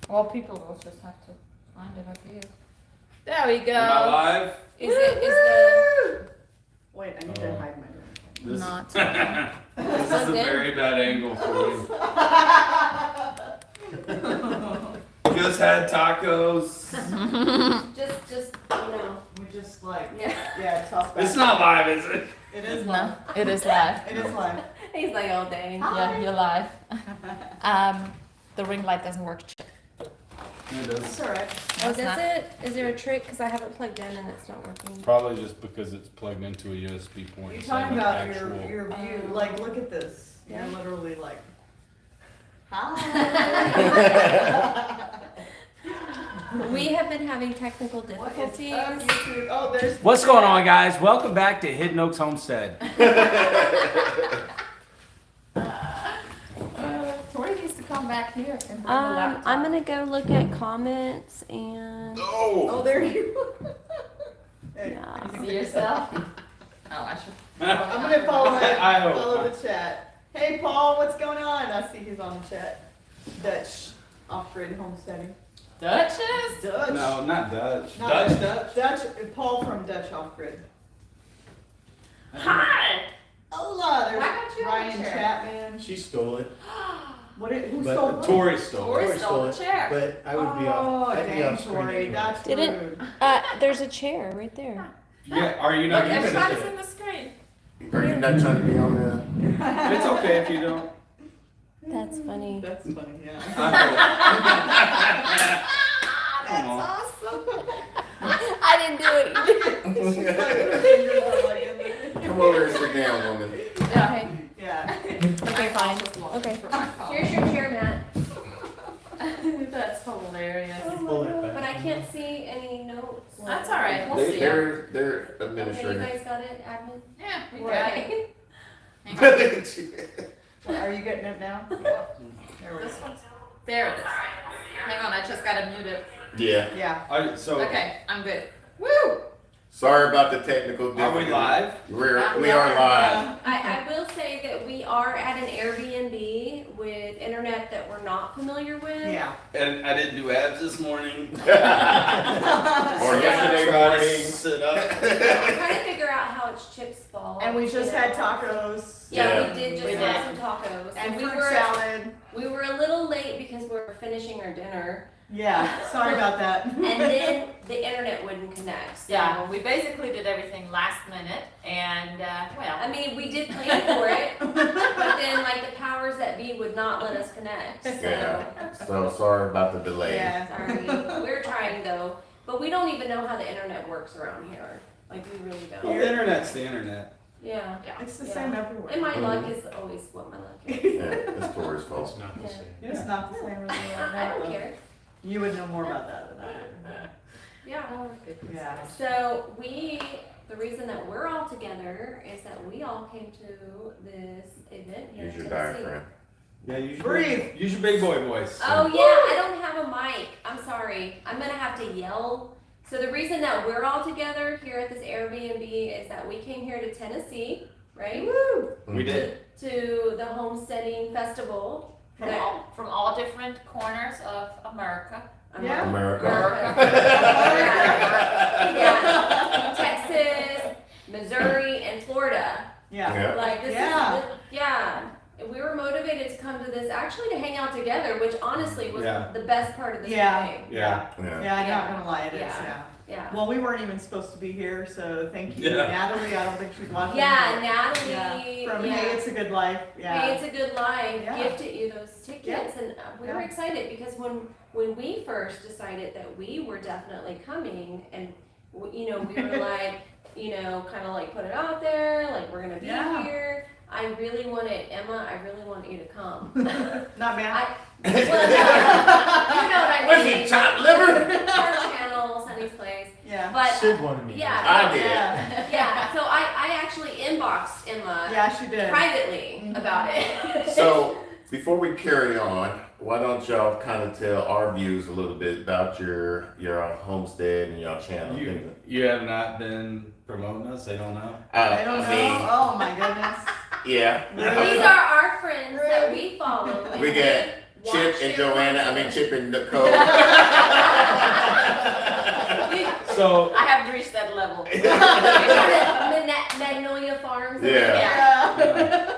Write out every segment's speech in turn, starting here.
Well, people will just have to find it, I guess. There we go. Am I live? Is the Wait, I need to hide my This, not? this is a very bad angle for you. Just had tacos. Just you know. We just like, Yeah. toss back. It's not live, is it? It is No, live. it is live. It is live. He's like, oh dang. Yeah, you're live. The ring light doesn't work. It It's is. alright. Oh, It's does not. it? Is there a trick? Because I haven't plugged in and it's not working. Probably just because it's plugged into a USB port. You're instead of talking an about actual. your view. Like, look at this. Yeah. You're literally like, hi. We have been having technical What is difficulties. up, YouTube? Oh, there's. What's going on, guys? Welcome back to Hidden Oaks Homestead. Tori needs to come back here and bring the laptop. I'm gonna go look at comments and Oh, there you. Hey, yeah. See yourself? Oh, I should. I'm gonna follow I hope. follow the chat. Hey, Paul, what's going on? I see he's on the chat. Dutch off-grid homesteading. Duchess? Dutch. No, not Dutch. Not Dutch, Dutch. Dutch? Paul from Dutch off-grid. Hi! Hola, there's Why got you on Ryan the chair? Chapman. She stole it, Who But stole what? Tori stole. Tori stole the chair. but I would be Oh, off. I'd be dang, off screen. Tori, anyway. that's Didn't- rude. There's a chair right there. Yeah, are you Look, not using everybody's it? in the screen. Are you not trying to be on the? It's okay if you don't. That's funny. That's funny, yeah. Come on. awesome. I didn't do it. She's like, her fingers are like in the- Come over and sit down, woman. Okay. Yeah. Okay, fine. Okay. Here's your chair, Matt. That's hilarious. Pull it back. But I can't see any notes. That's all right. We'll see. They're Okay, you administrative. guys got it, admin? Yeah, we got Okay. it. Hang on. Are you getting it now? There we This go. one's, there it is. Hang on, I just gotta mute it. Yeah. Yeah. So, Okay, I'm good. Woo! Sorry about the technical are we difficulty. live? We are live. I will say that we are at an Airbnb with internet that we're not familiar with. Yeah. And I didn't do abs this morning. Or yesterday morning. Sit up. I'm trying to figure out how it's Chip's fault. And we just you had know. tacos. Yeah, Yeah. we did just We have did. some tacos. And we fruit were salad. we were a little late because we were finishing our dinner, Yeah. Sorry about that. and then the internet wouldn't connect. So, Yeah, we basically did everything last minute, and well, I mean, we did plan for it, but then like the powers that be would not let us connect. So Yeah. So sorry about the delay. Yeah. sorry. We're trying though, but we don't even know how the internet works around here. Like we really Well, don't. the internet's the internet. Yeah. It's the Yeah. same everywhere. And my luck is always what my luck is. Yeah, it's Tori's fault. It's not the same. It's not the same everywhere. I don't care. You would know more about that than I do. Yeah. Yeah. So the reason that we're all together is that we all came to this event here Use in your Tennessee. diaphragm. Yeah, use your Breathe. Use your big boy voice. Oh yeah, I don't have a mic. I'm sorry. I'm gonna have to yell. So the reason that we're all together here at this Airbnb is that we came here to Tennessee, right? Woo! We did. To the Homesteading Festival. from all different corners of America. Yeah. America. Yeah. Texas, Missouri, and Florida. Yeah. Yeah. Like this Yeah. is yeah. And we were motivated to come to this actually to hang out together, which honestly was Yeah. the best part of this Yeah. thing. Yeah. Yeah. Yeah, I'm Yeah. not gonna lie, it is, Yeah. yeah. Yeah. Well, we weren't even supposed to be here, so thank you, Yeah. Natalie. I don't think she's watching. Yeah, but- Natalie. Yeah. From yeah. Hey, It's a Good Life. Yeah. Hey, It's a Good Life Yeah. gifted you those tickets, and we were Yeah. excited because when we first decided that we were definitely coming, and you know we were like, you know, kind of like put it out there, like we're gonna be Yeah. here. I really wanted Emma. I really want you to come. Not bad. Well, no, you know what I What's mean. it, chopped liver? Our channel, Sonny's Place, Yeah. but Sid wanted me. yeah. I did. Yeah. yeah. So I actually inboxed Emma Yeah, she did. privately Mhm. about it. So before we carry on, why don't y'all kind of tell our views a little bit about your homestead and your channel? You have not been promoting us. They don't know. I don't know. Oh my goodness. Yeah. These are our friends that we follow. We get Chip and Joanna, Chip and Nicole. So I haven't reached that level. Magnolia Farms. Yeah.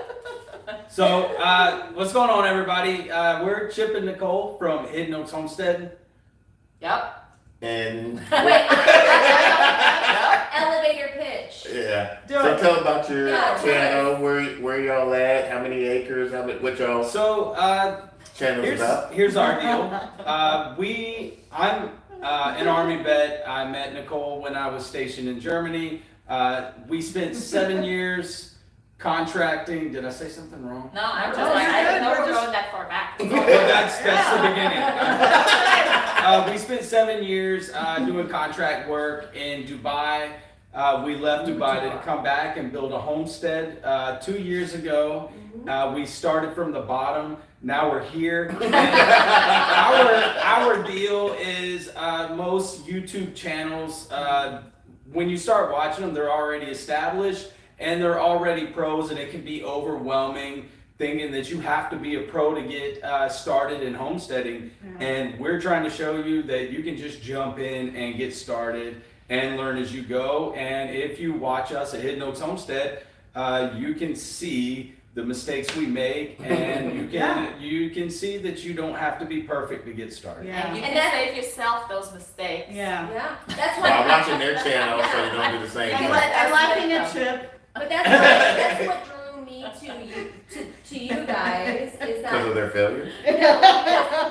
So, what's going on, everybody? We're Chip and Nicole from Hidden Oaks Homestead. Yep. And Wait, elevator pitch. yeah. Do So it. tell about your Yeah, channel. Where y'all at? How many acres? What y'all So, channel's about? here's our deal. I'm an Army vet. I met Nicole when I was stationed in Germany. We spent 7 years contracting. Did I say something wrong? No, I'm just No, like, you're I good. didn't know We're we're just- going that far back. Well, that's the beginning. We spent 7 years doing contract work in Dubai. We left Dubai to come back and build a homestead 2 years ago. We started from the bottom. Now we're here. And our deal is most YouTube channels. When you start watching them, they're already established and they're already pros, and it can be overwhelming thinking that you have to be a pro to get started in homesteading. And we're trying to show you that you can just jump in and get started and learn as you go. And if you watch us at Hidden Oaks Homestead, you can see the mistakes we make, and you can see that you don't have to be perfect to get started. And you And can that- save yourself those mistakes. Yeah. Yeah, that's Well, I'm what. watching their channel, so you don't do the same Yeah, thing. I'm laughing at Chip. But that's what drew me to you guys is Because of that their failure?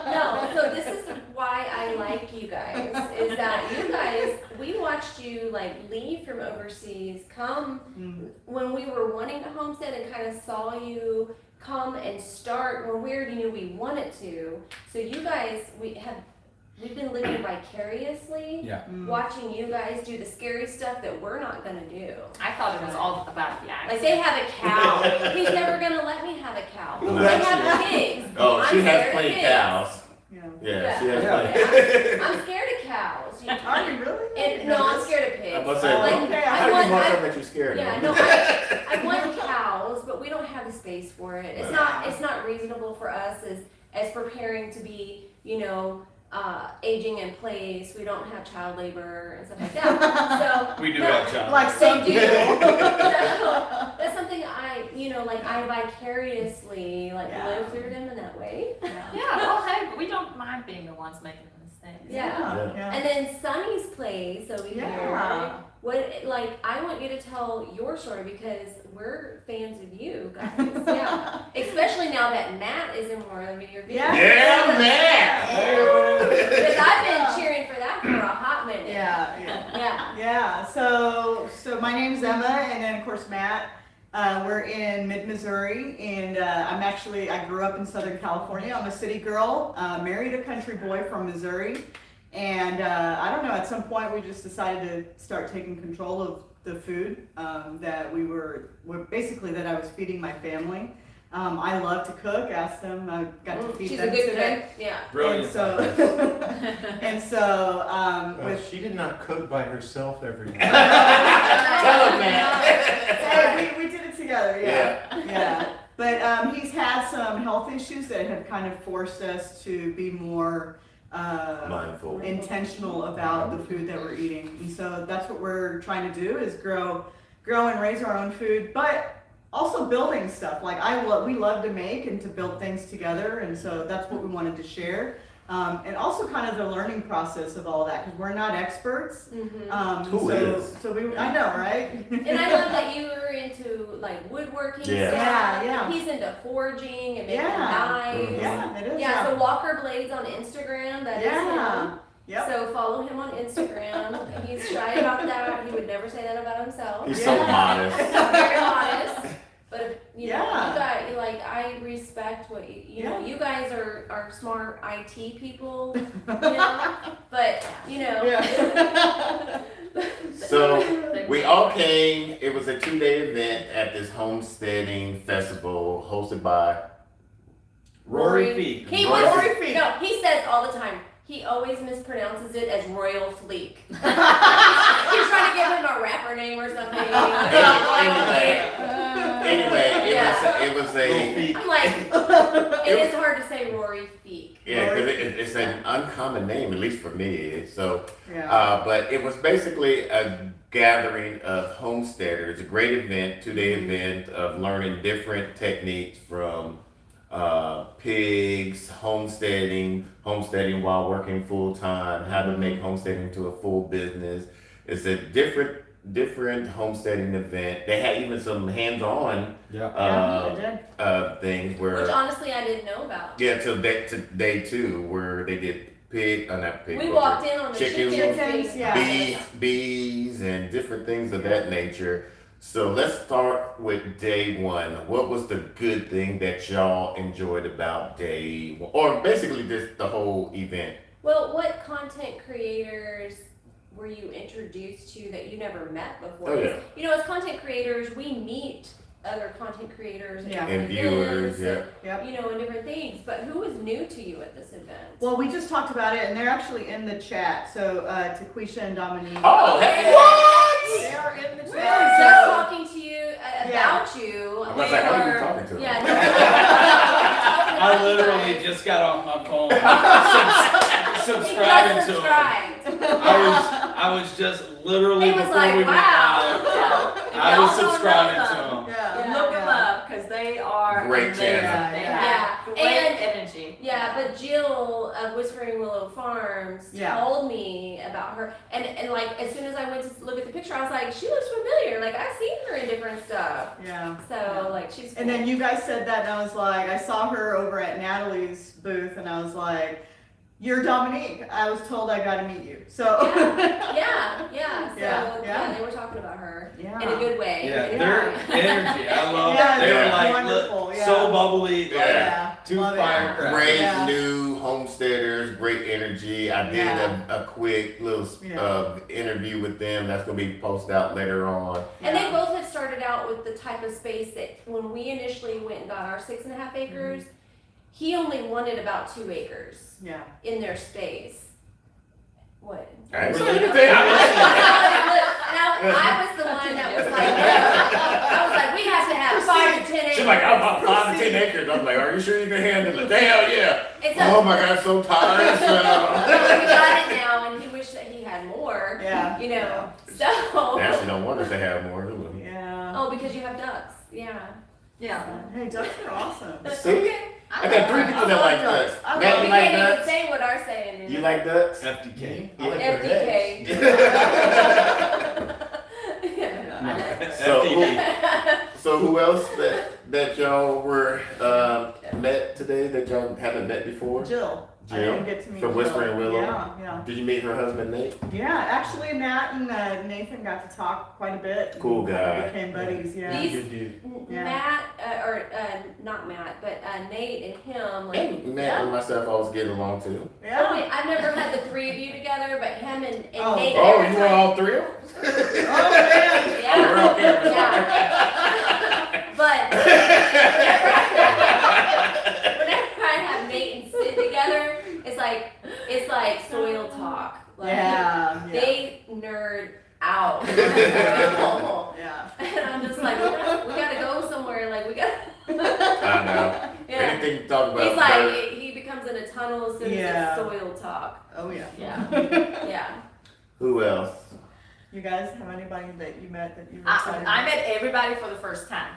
no. So this is why I like you guys is that you guys we watched you like leave from overseas, come when we were wanting to homestead, and kind of saw you come and start when we already knew we wanted to. So you guys we've been living vicariously. Yeah. Watching you guys do the scary stuff that we're not gonna do. I thought it was all about the Like they have a cow. He's never gonna let me have a cow. No, They that's have pigs. Oh, I'm she has scared of plenty of pigs. cows. Yeah. Yeah, she has Yeah. plenty. I'm scared of cows. Are you really? And, no, I'm scared of pigs. What's Oh, that? Like, okay. How I do you want, want I, something that you're scared yeah, of? no, I want cows, but we don't have the space for it. It's not reasonable for us as preparing to be, aging in place. We don't have child labor and stuff like that. So We do no, have child. Like some They do. people. So, that's something I vicariously live through them in that way. Yeah, well, hey, but we don't mind being the ones making the mistakes. Yeah. Yeah. And then Sonny's place over Yeah. here. I want you to tell your story because we're fans of you guys. Yeah. Especially now that Matt is in more of your videos. Yeah. Yeah, man! Because I've been cheering for that for a hot minute. Yeah. Yeah. Yeah, so my name's Emma, and then of course Matt. We're in mid-Missouri, and I grew up in Southern California. I'm a city girl, married a country boy from Missouri, and I don't know, at some point we just decided to start taking control of the food that that I was feeding my family. I love to cook, asked them, I got to feed She's them a good today. cook. Yeah. Brilliant. And so, She did not cook by herself every day. Tell him, man. Hey, we did it together, Yeah. yeah. But he's had some health issues that have kind of forced us to be more Mindful. intentional about the food that we're eating. And so that's what we're trying to do is grow and raise our own food, but also building stuff. Like we love to make and to build things together, and so that's what we wanted to share. And also kind of the learning process of all that, because we're not experts. Mm-hmm. Who is? I know, right? And I love that you were into woodworking. Yeah. Stuff. Yeah. He's into forging and making Yeah. knives. Yeah, it is. Yeah, so Walker Blades on Instagram, that is him. Yep. So follow him on Instagram. He's shy about that. He would never say that about himself. He's so modest. Very honest. But you know, Yeah. you guys, I respect what you know. You guys are smart IT people, But Yeah. So we all came. It was a 2-day event at this homesteading festival hosted by Rory Feek. He Rory was Feek. no. He says all the time. He always mispronounces it as Royal Fleek. He's trying to give him a rapper name or something. anyway, Yeah. it was a I'm like, it is hard to say Rory Feek. yeah, because it's an uncommon name, at least for me. So, Yeah. but it was basically a gathering of homesteaders, a great event, 2-day event of learning different techniques from pigs, homesteading while working full time, how to make homesteading into a full business. It's a different homesteading event. They had even some hands-on things where Which honestly I didn't know about. yeah, till day 2 where they did not pig. We walked in on the chickens, Chickens, yeah. bees, and different things of that nature. So let's start with day 1. What was the good thing that y'all enjoyed about day 1, or basically just the whole event? Well, what content creators were you introduced to that you never met before? Oh, yeah. You know, as content creators, we meet other content creators and, Yeah. And different viewers, events Yep. and, you know, and different things. But who was new to you at this event? Well, we just talked about it, and they're actually in the chat. So, Taquisha and Dominique. Oh, hey, They what? are in the We were chat. just So, talking to you about you. I was like, who are you talking to? Yeah. I literally just got off my phone, subscribing to him. I was just literally He was before like, we went wow. live, If I y'all was don't know subscribing them, to him. yeah. Look them up, because they are Great amazing. channel. They Yeah. have great And- energy. Yeah, but Jill of Whispering Willow Farms Yeah. told me about her, and like as soon as I went to look at the picture, I was like, she looks familiar. Like I've seen her in different stuff. Yeah. So like she's. And then you guys said that, and I was like, I saw her over at Natalie's booth, and I was like, "You're Dominique." I was told I got to meet you. So. Yeah. So Yeah. they were talking about her Yeah. in a good way. Yeah, In a their good way. energy, I love. Yeah, They were they're like wonderful, look, yeah. so bubbly, like Yeah. two Love it. firecrackers. Great Yeah. new homesteaders, great energy. I did Yeah. a quick little interview with them. That's gonna be posted out later on. And they Yeah. both had started out with the type of space that when we initially went and got our 6.5 acres, he only wanted about 2 acres Yeah. in their space. What? I ain't Really? saying anything. Now, I was the one that was like, I was like, we have to have 5 to 10 acres. She's like, I'm about 5 to 10 acres. I'm like, are you sure you can handle it? Hell yeah. It's Oh my God, so tired. we got it now, and he wished that he had more. Yeah. You know, so. Nancy don't want us to have more, do we? Yeah. Oh, because you have ducks. Yeah. Yeah. Hey, ducks are awesome. See? I got 3 people that like ducks. I Matt, love you We like can't even ducks? say what our saying is. You like ducks? FDK. FDK. So who else that y'all were met today that y'all haven't met before? Jill. I Jill? didn't get to meet From Jill. Whispering Willow? Yeah. Did you meet her husband Nate? Yeah, actually Matt and Nathan got to talk quite a bit. Cool and guy. Became buddies, yeah. These- Good dude. Yeah. Matt, not Matt, but Nate and him, like. And Matt and myself always get along too. Oh, Yeah. wait, I've never had the 3 of you together, but him and Oh. Nate. Oh, every you want time- all 3 of them? Oh, man. Yeah. We're on camera. Yeah. But whenever I have Nate and Sid together, it's like soil talk. Like, Yeah. They nerd out. Yeah. And I'm just like, we gotta go somewhere. Like we gotta. I know. Yeah. Anything to talk about. He's like, he becomes in a tunnel as soon Yeah. as it's soil talk. Oh, yeah. Yeah. Yeah. Who else? You guys have anybody that you met that you were I excited about? met everybody for the first time.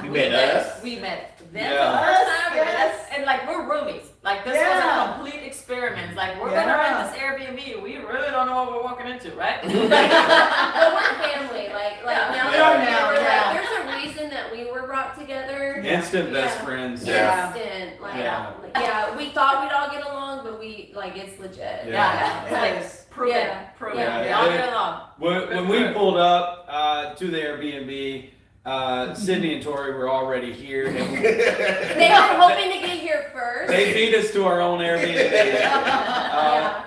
You We met us? We met them Yeah. for the first time. Yes. And like we're roomies. Like this Yeah. was a complete experiment. Like we're gonna rent this Airbnb. We really don't know what we're walking into, right? Well, we're family. Like now. We are that now, we're yeah. There's a reason that we were brought together. Instant best Yeah. friends. Yeah. Instant. Like, Yeah. yeah. We thought we'd all get along, but it's legit. Yeah. It's like It is. prove it, Yeah. prove Yeah. it. All day long. When we pulled up to the Airbnb, Sydney and Tori were already here, and They were hoping to get here first. they beat us to our own Airbnb. Yeah.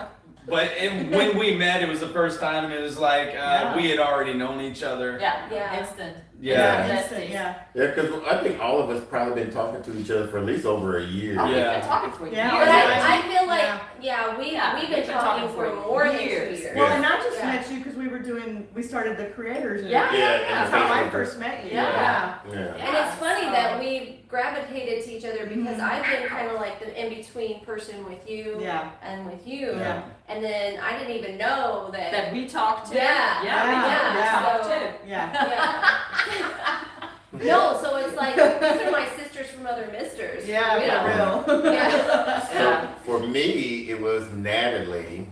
But when we met, it was the first time, and it was like Yeah. we had already known each other. Yeah. Yeah. Instant. Yeah. Instant, yeah. Yeah, because I think all of us probably been talking to each other for at least over a year. Oh, we've Yeah. been talking for years. Yeah. But I feel like, Yeah. we've been talking for more than 2 years. years. Well, Yeah. and I just Yeah. met you because we started the creators. Yeah, Yeah, and That's how I Facebook. first met you. Yeah. Yeah. And it's funny so- that we gravitated to each other because Mhm. I've been kind of like the in-between person with you Yeah. and with you. Yeah. And then I didn't even know that. That we talked to. Yeah. Yeah, we Yeah. did. Yeah. We talked So- too. Yeah. Yeah. No, so it's like, these are my sisters from other misters. Yeah, You for know? real. Yeah. So for me, it was Natalie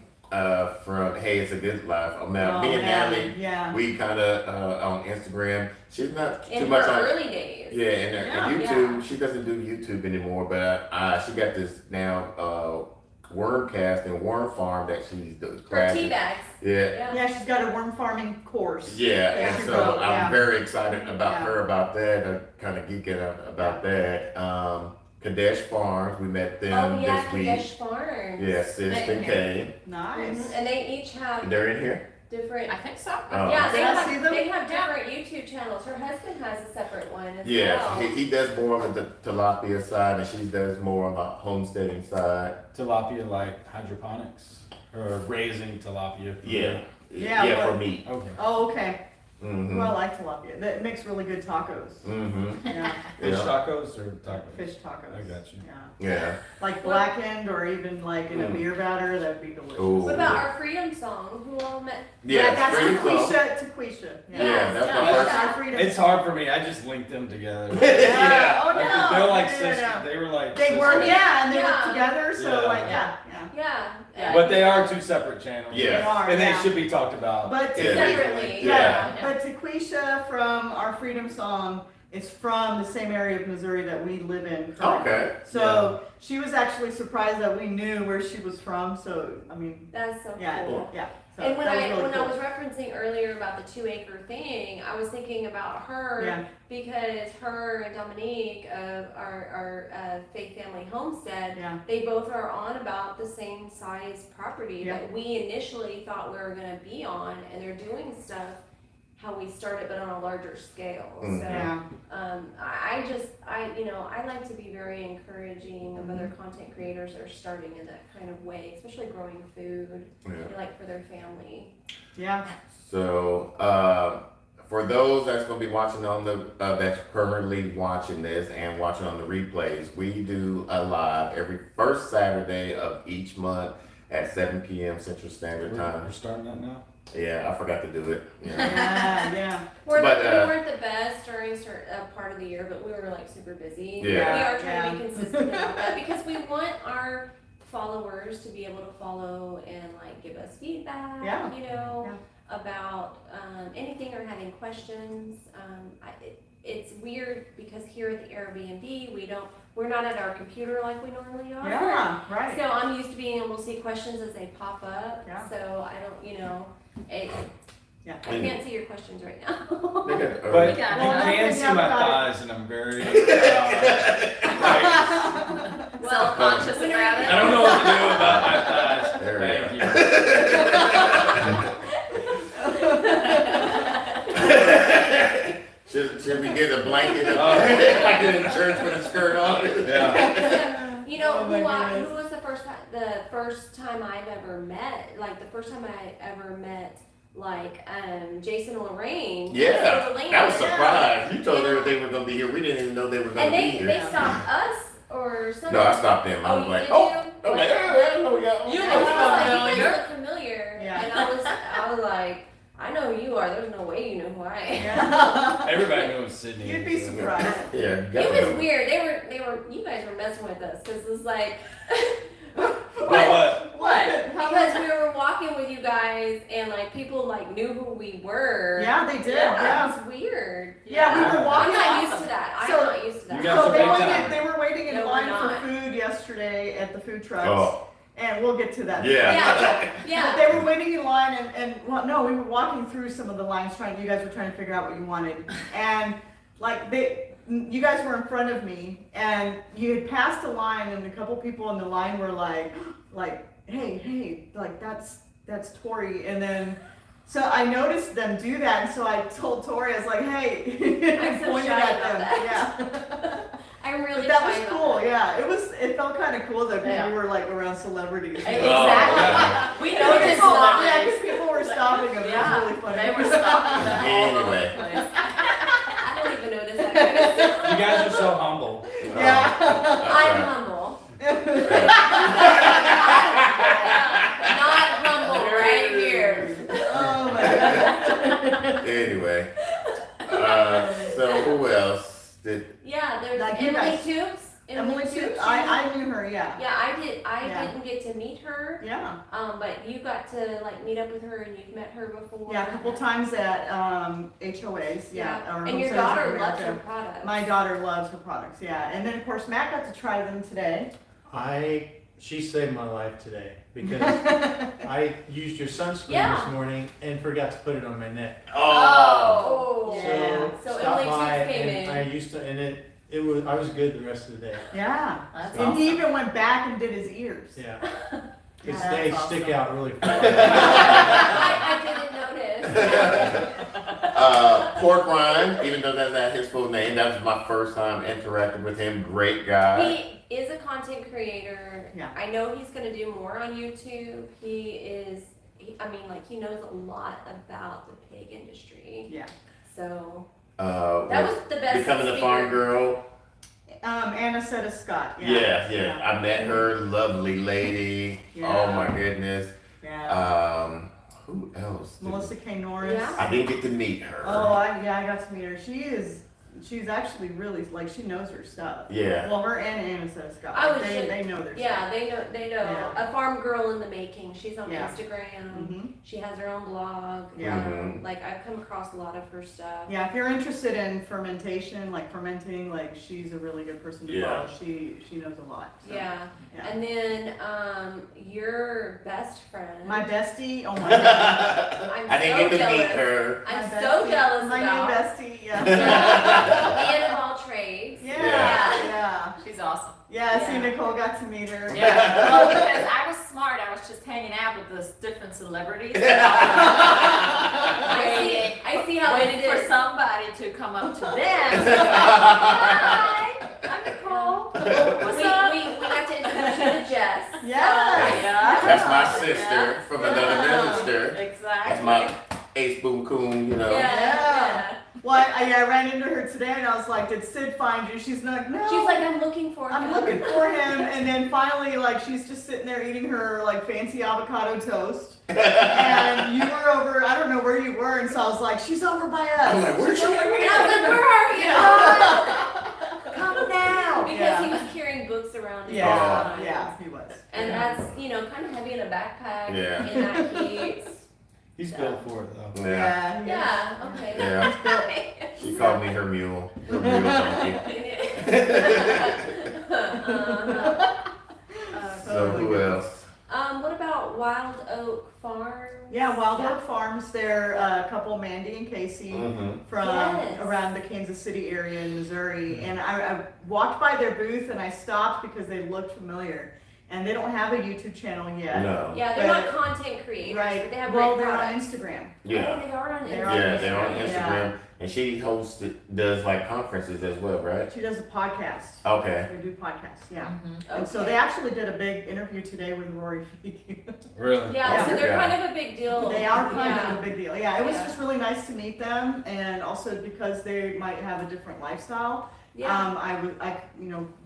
from Hey, It's a Good Life. Now, me and Natalie, Yeah. we kind of on Instagram. She's not too In much her on. early days. Yeah, and Yeah, YouTube, she doesn't do YouTube anymore, but she got this now worm cast and worm farm that she's doing. For tea bags. Yeah. Yeah, she's got a worm farming course. Yeah, and she so wrote, I'm yeah. very excited about Yeah. her about that. I'm kind of geeking out about that. Kadesh Farms, we met them Oh, yeah, this week. Kadesh Farms. Yeah, Sis and Kay. Nice. And they each have They're in here? different. I think so. Oh. Yeah, Did I see them? they have different YouTube channels. Her husband has a separate one as Yeah, well. he does more on the tilapia side and she does more on the homesteading side. Tilapia like hydroponics or raising tilapia. For Yeah. meat? Yeah, Yeah, for what- me. Okay. Oh, okay. Mm-hmm. Well, I like tilapia. That makes really good tacos. Mm-hmm. Yeah, Fish Yeah. tacos or tacos? fish tacos. I got you. Yeah. Yeah. Like blackened or even like in a Mm. beer batter, that'd be delicious. Ooh. What about our freedom song? Who all met? Yeah, that's pretty close. Taquisha. Yeah, that's yeah. my first. Our freedom. It's hard for me. I just linked them together. Yeah. Oh, Like, no. they're like No, no, sisters. no. They were like. They were, sisters. yeah, and they Yeah. work together, so Yeah. like, yeah. Yeah. But they are two separate channels. Yeah. They are, And they yeah. should be talked about. But Yeah. Separately. Yeah. But Taquisha from our Freedom Song is from the same area of Missouri that we live in. currently. Okay. So she was actually surprised that we knew where she was from. So I mean, That's so yeah, cool. yeah. So And when that was I really when cool. I was referencing earlier about the 2-acre thing, I was thinking about her Yeah. because her and Dominique of our Faith Family Homestead, Yeah. they both are on about the same size property Yeah. that we initially thought we were going to be on, and they're doing stuff how we started, but on a larger scale. Mhm. So Yeah. I like to be very encouraging of other content creators that are starting in that kind of way, especially growing food, Yeah. like for their family. Yeah. So, for those that's going to be watching on the, that's currently watching this and watching on the replays, we do a live every first Saturday of each month at 7 p.m. Central Standard We're Time. starting that now? Yeah, I forgot to do it. Yeah. Yeah. Yeah. We But, weren't the best during part of the year, but we were like super busy. Yeah. We are trying to be Yeah. consistent about that because we want our followers to be able to follow and like give us feedback, Yeah. about anything or having questions. It's weird because here at the Airbnb, we're not at our computer like we normally are. Yeah. Right. So I'm used to being able to see questions as they pop up. Yeah. So I don't, Yeah. I can't see your questions right now. They got- But you got it. Well, can nothing see my about thighs, and I'm very. Self-conscious when about I it. don't know what to do about my thighs. There we Thank you. Should we get a blanket Oh. like in church with a skirt on? Yeah. You know Oh my who goodness. was the first time I've ever met, like the first time I ever met, like Jason and Lorraine. Yeah, Lorraine, that was Yeah. surprised. You told her they were going to be here. We didn't even know they were going And to be they here. stopped us or something. No, I stopped them. I Oh, was you like, did oh, you? I'm like, hey, I know y'all. You And I was look like, you familiar. guys look familiar. Yeah. And I was like, I know who you are. There's no way you know who I am. Yeah. Everybody knows Sydney. You'd be so- surprised. Yeah, It got was to know. weird. You guys were messing with us because it was like, What? What? because we were walking with you guys and like people like knew who we were. Yeah, they did. That Yeah. was weird. Yeah, we were I'm walking. not used to that. I'm So- not used to that. You got So the big time. they were waiting in No, we're line for not. food yesterday at the food trucks, Oh, and we'll get to that. yeah. But Yeah. they were waiting in line, and well, no, we were walking through some of the lines you guys were trying to figure out what you wanted. And like you guys were in front of me, and you had passed a line, and a couple people in the line were like, hey, like that's Tori. And then So I noticed them do that, and so I told Tori, I was like, hey, I'm I so pointed shy at about them. that. Yeah. I'm really But that shy was about cool, that. yeah. It felt kind of cool though, because Yeah. we were like around celebrities. Exactly. yeah. We Yeah, noticed because celebrities. people were stopping them. It was really funny. They were stopping them all over Anyway. the place. I don't even notice that kind of stuff. You guys are so humble. Yeah. I'm humble. Not humble right here. Oh my god. Anyway, so who else did? Yeah, there's Like you Emily guys. Toops. Emily too. I knew her. Yeah. Yeah, I did. I Yeah. didn't get to meet her. Yeah. But you got to like meet up with her, and you've met her before. Yeah. A couple times at HOAs. Yeah. or And your Homesteaders of daughter loves America. her products. My daughter loves her products. Yeah. And then of course Matt got to try them today. She saved my life today because I used your sunscreen Yeah. this morning and forgot to put it on my neck. Oh. Yeah. So Stop Emily by Toops came and in. I used to, and I was good the rest of the day. Yeah. That's And awesome. he even went back and did his ears. Yeah. Yeah, Because that's they awesome. stick out really far. I didn't notice. Pork Rind, even though that's not his full name, that was my first time interacting with him. Great guy. He is a content creator. Yeah. I know he's going to do more on YouTube. He knows a lot about the pig industry. Yeah. So that was the best. Becoming a speaker. farm girl. Anna Setta Scott. Yeah. I met her, lovely lady. Yeah. Oh my goodness. Yeah. Who else? Melissa K. Norris. Yeah. I didn't get to meet her. Oh, I got to meet her. She's actually really, like, she knows her stuff. Yeah. Well, her and Anna Setta Scott. I was They know their Yeah, stuff. they know. Yeah. A farm girl in the making. She's on Yeah. Instagram. Mm-hmm. She has her own blog. Yeah. Mhm. Like I've come across a lot of her stuff. Yeah, if you're interested in fermentation, like fermenting, like she's a really good person to Yeah. follow. She knows a lot. So. Yeah. Yeah. And then your best friend. My bestie, oh my god. I'm I didn't so get to jealous. meet her. I'm My so bestie, jealous my about. new bestie, yeah. Man of all trades. Yeah, Yeah. yeah. She's awesome. Yeah, see, Yeah. Nicole got to meet her. Yeah. Well, because I was smart. I was just hanging out with the different celebrities. I see how Waiting it for is. somebody to come up to them. and say, Hi, I'm Nicole. What's We up? got to introduce you to Jess. Yeah. Yeah. That's my sister from another minister. Exactly. That's my ace boom coon, you know. Yeah. Well, I ran into her today and I was like, did Sid find you? She's like, no. She's like, I'm looking for him. I'm looking for him. And then finally, like, she's just sitting there eating her, like, fancy avocado toast. And you were over, I don't know where you were. And so I was like, she's over by us. I'm like, where's she? And I was like, where are you? Come now. Because he was carrying books around his Yeah, time. yeah, he was. And that's, kind of heavy in a backpack Yeah. in that heat. He's built for it though. Yeah. Yeah, okay. Yeah. She called me her mule. Her mule donkey. So who else? What about Wild Oak Farms? Yeah, Wild Oak Farms. They're a couple, Mandy and Casey, Mm-hmm. from Yes. around the Kansas City area in Missouri. And I walked by their booth and I stopped because they looked familiar. And they don't have a YouTube channel yet. No. Yeah, they're not But- content creators, Right. but they have Well, great they're on products. Instagram. Yeah. Oh, they are on They're Instagram. on Yeah, they're on Instagram, Instagram. And she does like conferences as well, right? She does a podcast. Okay. They do podcasts, yeah. Mhm. And so Okay. they actually did a big interview today with Rory Fee. Really? Yeah, so they're Yeah. kind of a big deal. They are kind Yeah. of a big deal. Yeah, it was Yeah. just really nice to meet them, and also because they might have a different lifestyle. Yeah. I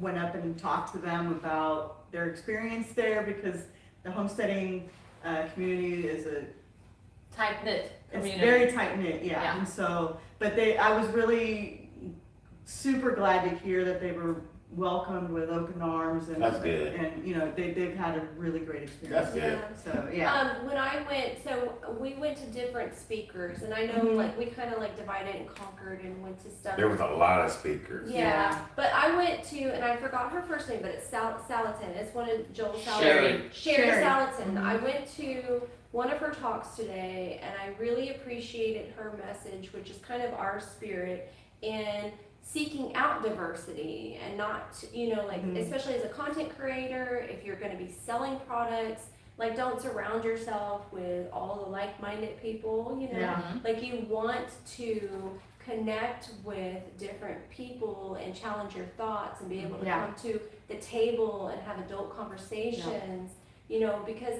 went up and talked to them about their experience there because the homesteading community is Tight knit it's community. very tight knit, yeah. Yeah. And so, but I was really super glad to hear that they were welcomed with open arms and That's good. and they've had a really great experience. That's good. So yeah. When I went, so we went to different speakers, and I know Mhm. like we kind of like divided and conquered and went to stuff. There was a lot of speakers. Yeah, Yeah. but I went to, and I forgot her first name, but it's Salatin. It's one of Joel Sherry. Salatin. Sherry Sherry. Salatin. Mhm. I went to one of her talks today, and I really appreciated her message, which is kind of our spirit in seeking out diversity and not, Mhm. especially as a content creator, if you're going to be selling products, like, don't surround yourself with all the like-minded people, you know? Yeah. Like, you want to connect with different people and challenge your thoughts and be able to Yeah. come to the table and have adult conversations, you know, because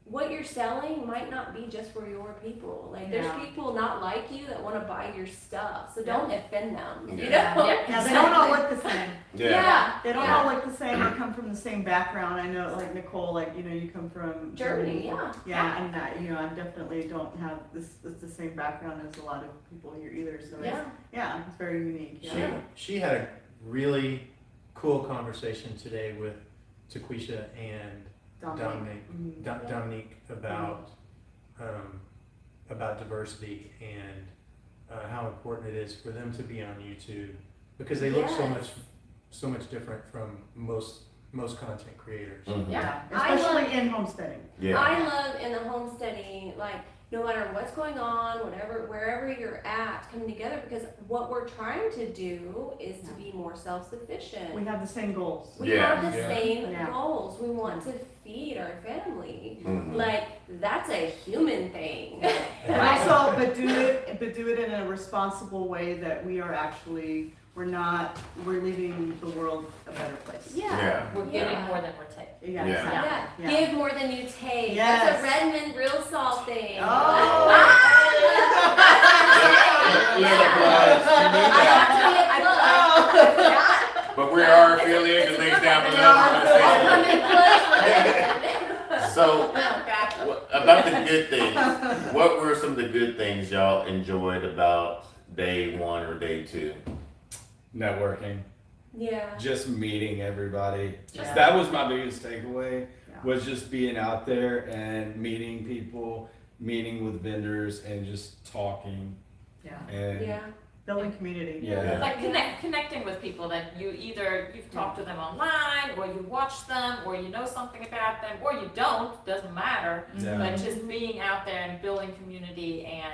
what you're selling might not be just for your people. Like, there's Yeah. people not like you that want to buy your stuff, so don't offend them, you Yeah. know? Yeah, they don't all look the same. Yeah. They don't Yeah. all look the same or come from the same background. I know, like Nicole, like, you know, you come from Germany, yeah. Yeah, and you know, I definitely don't have the same background as a lot of people here either. So Yeah. it's very unique. Yeah. She had a really cool conversation today with Taquisha and Dominique Mhm. Dominique about diversity and how important it is for them to be on YouTube because they look so much different from most content creators. Mhm. Yeah, I especially love- in homesteading. Yeah. I love in the homesteading, like, no matter what's going on, wherever you're at, coming together, because what we're trying to do is to be more self-sufficient. We have the same goals. We Yeah. have the Yeah. same Yeah. goals. We want to feed our family. Mhm. Like, that's a human thing. And also, but do it in a responsible way that we are actually, we're leaving the world a better place. Yeah. We're giving more than we're taking. Yeah, Yeah. exactly. Yeah. Yeah. Give more than you take. Yes. That's a Redmond real salt thing. Oh. I have to be a plug. But we are affiliated, links down I'll come below. in clutch. So, about the good things, what were some of the good things y'all enjoyed about day one or day two? Networking, Yeah. just meeting everybody. Yeah. That was my biggest takeaway, Yeah. was just being out there and meeting people, meeting with vendors and just talking. Yeah. And Yeah. Building community. Yeah. Like connecting with people that you've talked to them online, or you watch them, or you know something about them, or you don't, doesn't matter. Yeah. But just being out there and building community and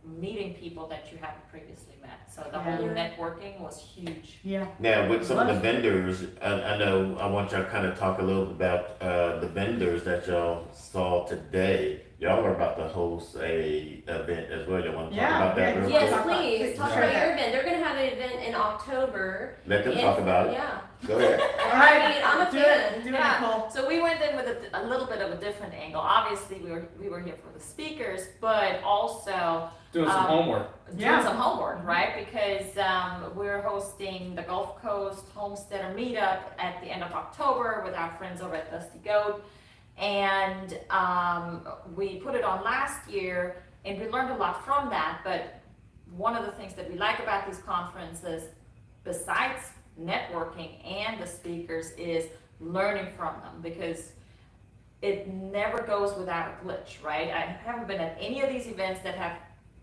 meeting people that you haven't previously met. So the whole Yeah. networking was huge. Yeah. Now, with some of the vendors, I know I want y'all to kind of talk a little bit about the vendors that y'all saw today. Y'all are about to host a event as well. Y'all want to talk Yeah, about that yeah. real Yes, quick? please. Talk Sure. about your event. They're gonna have an event in October. Let them talk about it. Yeah. Go ahead. All right. I mean, I'm a Do fan. it, Yeah. Nicole. So we went in with a little bit of a different angle. Obviously, we were here for the speakers, but also doing some homework. doing Yeah. some homework, right? Because we're hosting the Gulf Coast Homesteader Meetup at the end of October with our friends over at Dusty Goat. And we put it on last year, and we learned a lot from that. But one of the things that we like about these conferences, besides networking and the speakers, is learning from them, because it never goes without a glitch, right? I haven't been at any of these events that have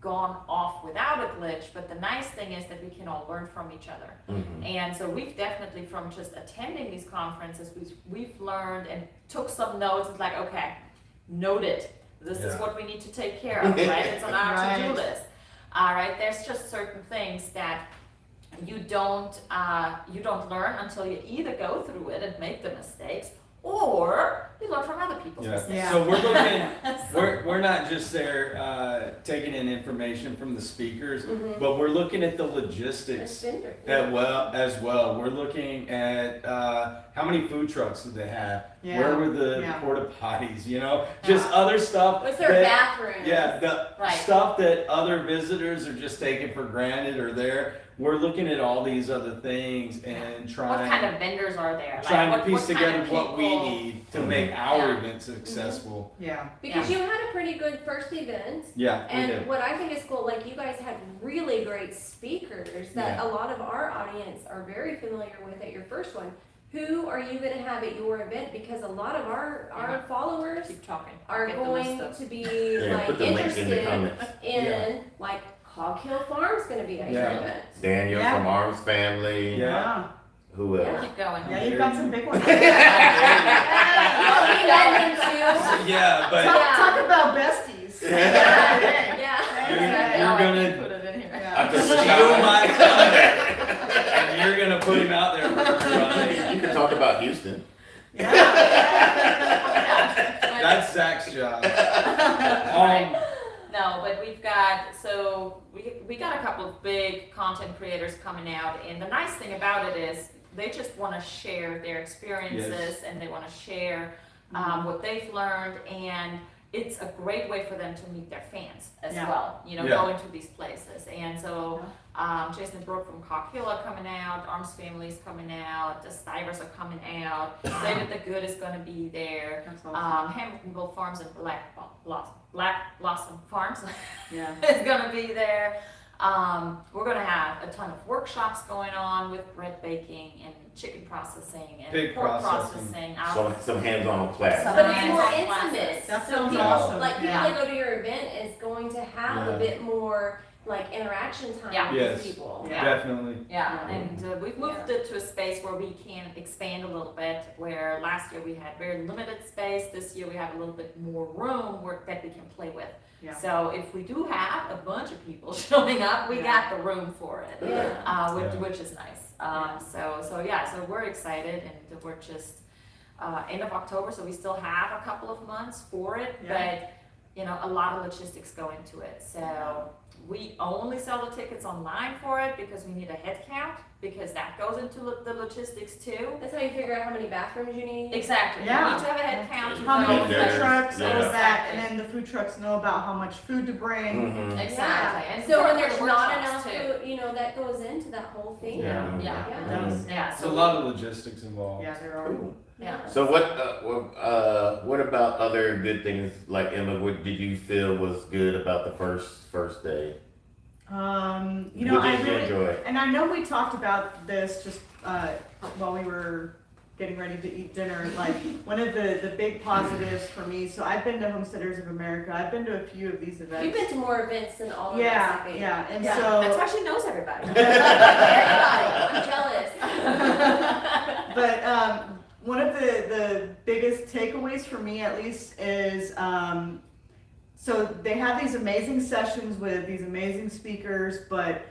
gone off without a glitch, but the nice thing is that we can all learn from each other. Mhm. And so we've definitely, from just attending these conferences, we've learned and took some notes. It's like, okay, noted. This is Yeah. what we need to take care of, right? It's on our to-do Right. list. All right, there's just certain things that you don't learn until you either go through it and make the mistakes, or you learn from other people's Yeah. mistakes. Yeah. So we're looking, we're not just there taking in information from the speakers, Mhm. but we're looking at the It's logistics vendor. as well. We're looking at how many food trucks do they have? Yeah. Where were the Yeah. porta potties? You know, just other stuff. What's their that- bathroom? Yeah, the Right. stuff that other visitors are just taking for granted or there. We're looking at all these other things and What trying kind of vendors are there? Like, trying to what piece kind together of what we people- need to make our Yeah. event successful. Yeah. Because you had a pretty good first event. Yeah, we And did. what I think is cool, like, you guys had really great speakers that Yeah. a lot of our audience are very familiar with at your first one. Who are you gonna have at your event? Because a lot of our Yeah. followers Keep talking. are Get the list going up. to be Yeah, like put the link in the interested comments. in, like, Cog Hill Farm's gonna be at your Yeah. event. Daniel Yeah. from Arms Family. Yeah. Who else? Yeah. Keep going. Yeah, you've got some big ones. Oh, you know them too? Yeah, but Talk about besties. Yeah. you're gonna Put it in here. I just- steal my thunder, and you're gonna put him out there for everybody. You can talk about Houston. That's Zach's job. No, but we got a couple of big content creators coming out, and the nice thing about it is they just want to share their experiences and they want to share what they've learned, and it's a great way for them to meet their fans as well. You know, going to these places, and so Jason Brooke from Cock Hill are coming out, Arms Family's coming out, the Stivers are coming out, David the Good is going to be there. That's awesome. Hamiltonville Farms and Black Blossom Farms Yeah. is gonna be there. We're gonna have a ton of workshops going on with bread baking and chicken processing and Pig pork processing. processing. Some hands-on class. But it's more Hands-on intimate. That So sounds people, awesome. like people Yeah. that go to your event is going to have a bit more like interaction time Yeah. with Yes. people. Yeah. Definitely. Yeah, and we've moved it to a space where we can expand a little bit, where last year we had very limited space, this year we have a little bit more room that we can play with. Yeah. So if we do have a bunch of people showing up, we got the room for it, Yeah. which is nice. So we're excited, and we're just end of October, so we still have a couple of months for it, but you know, a lot of logistics go into it. So we only sell the tickets online for it because we need a head count, because that goes into the logistics too. That's how you figure out how many bathrooms you need. Exactly. Yeah. You need to have a head count. How many Yeah. food trucks, all Yeah. of that, and then the food trucks know about how much food to bring. Mhm. Exactly. And So when for there's the not workshops, enough too. food, you know, that goes into that whole thing. Yeah. Yeah. Yeah. It's a lot of logistics involved. Yeah, there are. Yeah. So what about other good things, like Emma, what did you feel was good about the first day? You know, What I did you really, enjoy? and I know we talked about this just while we were getting ready to eat dinner. Like one of the big positives for me. So I've been to Homesteaders of America. I've been to a few of these events. You've been to more events than all of us, I Yeah, think. yeah, and That's so. why she knows everybody. Everybody, I'm jealous. But one of the biggest takeaways for me, at least, is so they have these amazing sessions with these amazing speakers, but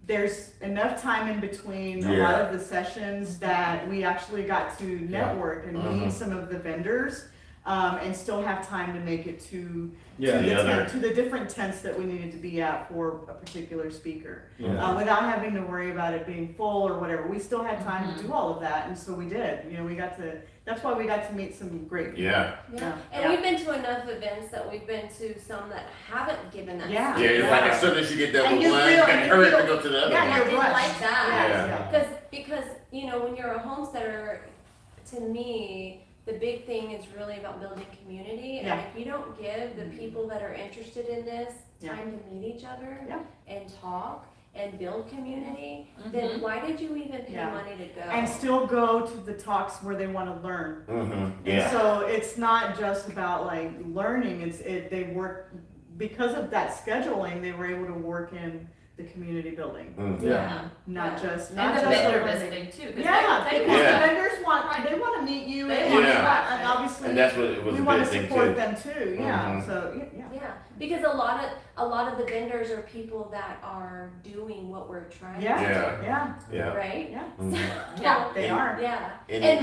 there's enough time in between a lot of the sessions that we actually got to network and meet some of the vendors, and still have time to make it to the different tents that we needed to be at for a particular speaker, without having to worry about it being full or whatever. We still had time to do all of that, and so we did. You know, that's why we got to meet some great people. Yeah. Yeah. And we've been to enough events that we've been to some that haven't given that. Yeah. Yeah, it's like as soon as you get done And with you one, feel- you and gotta you hurry feel- to go to the other Yeah, one. I you're didn't rushed. like that. Yeah. Because you know, when you're a homesteader, to me, the big thing is really about building community. And if you don't give the people that are interested in this time to meet each other and talk and build community, then why did you even pay money to go? And still go to the talks where they want to learn. Mm-hmm. And so it's not just about like learning. They work because of that scheduling. They were able to work in the community building, not just And the just vendor learning. visiting too. 'Cause Yeah, they because want the vendors want to meet you, They and, want and obviously And that's what it was we a want good to thing support too. them too. Yeah, Mhm. so yeah. Yeah, because a lot of the vendors are people that are doing what we're trying to do, Yeah. right? Yeah, Mhm. Yeah. they are. Yeah, And- and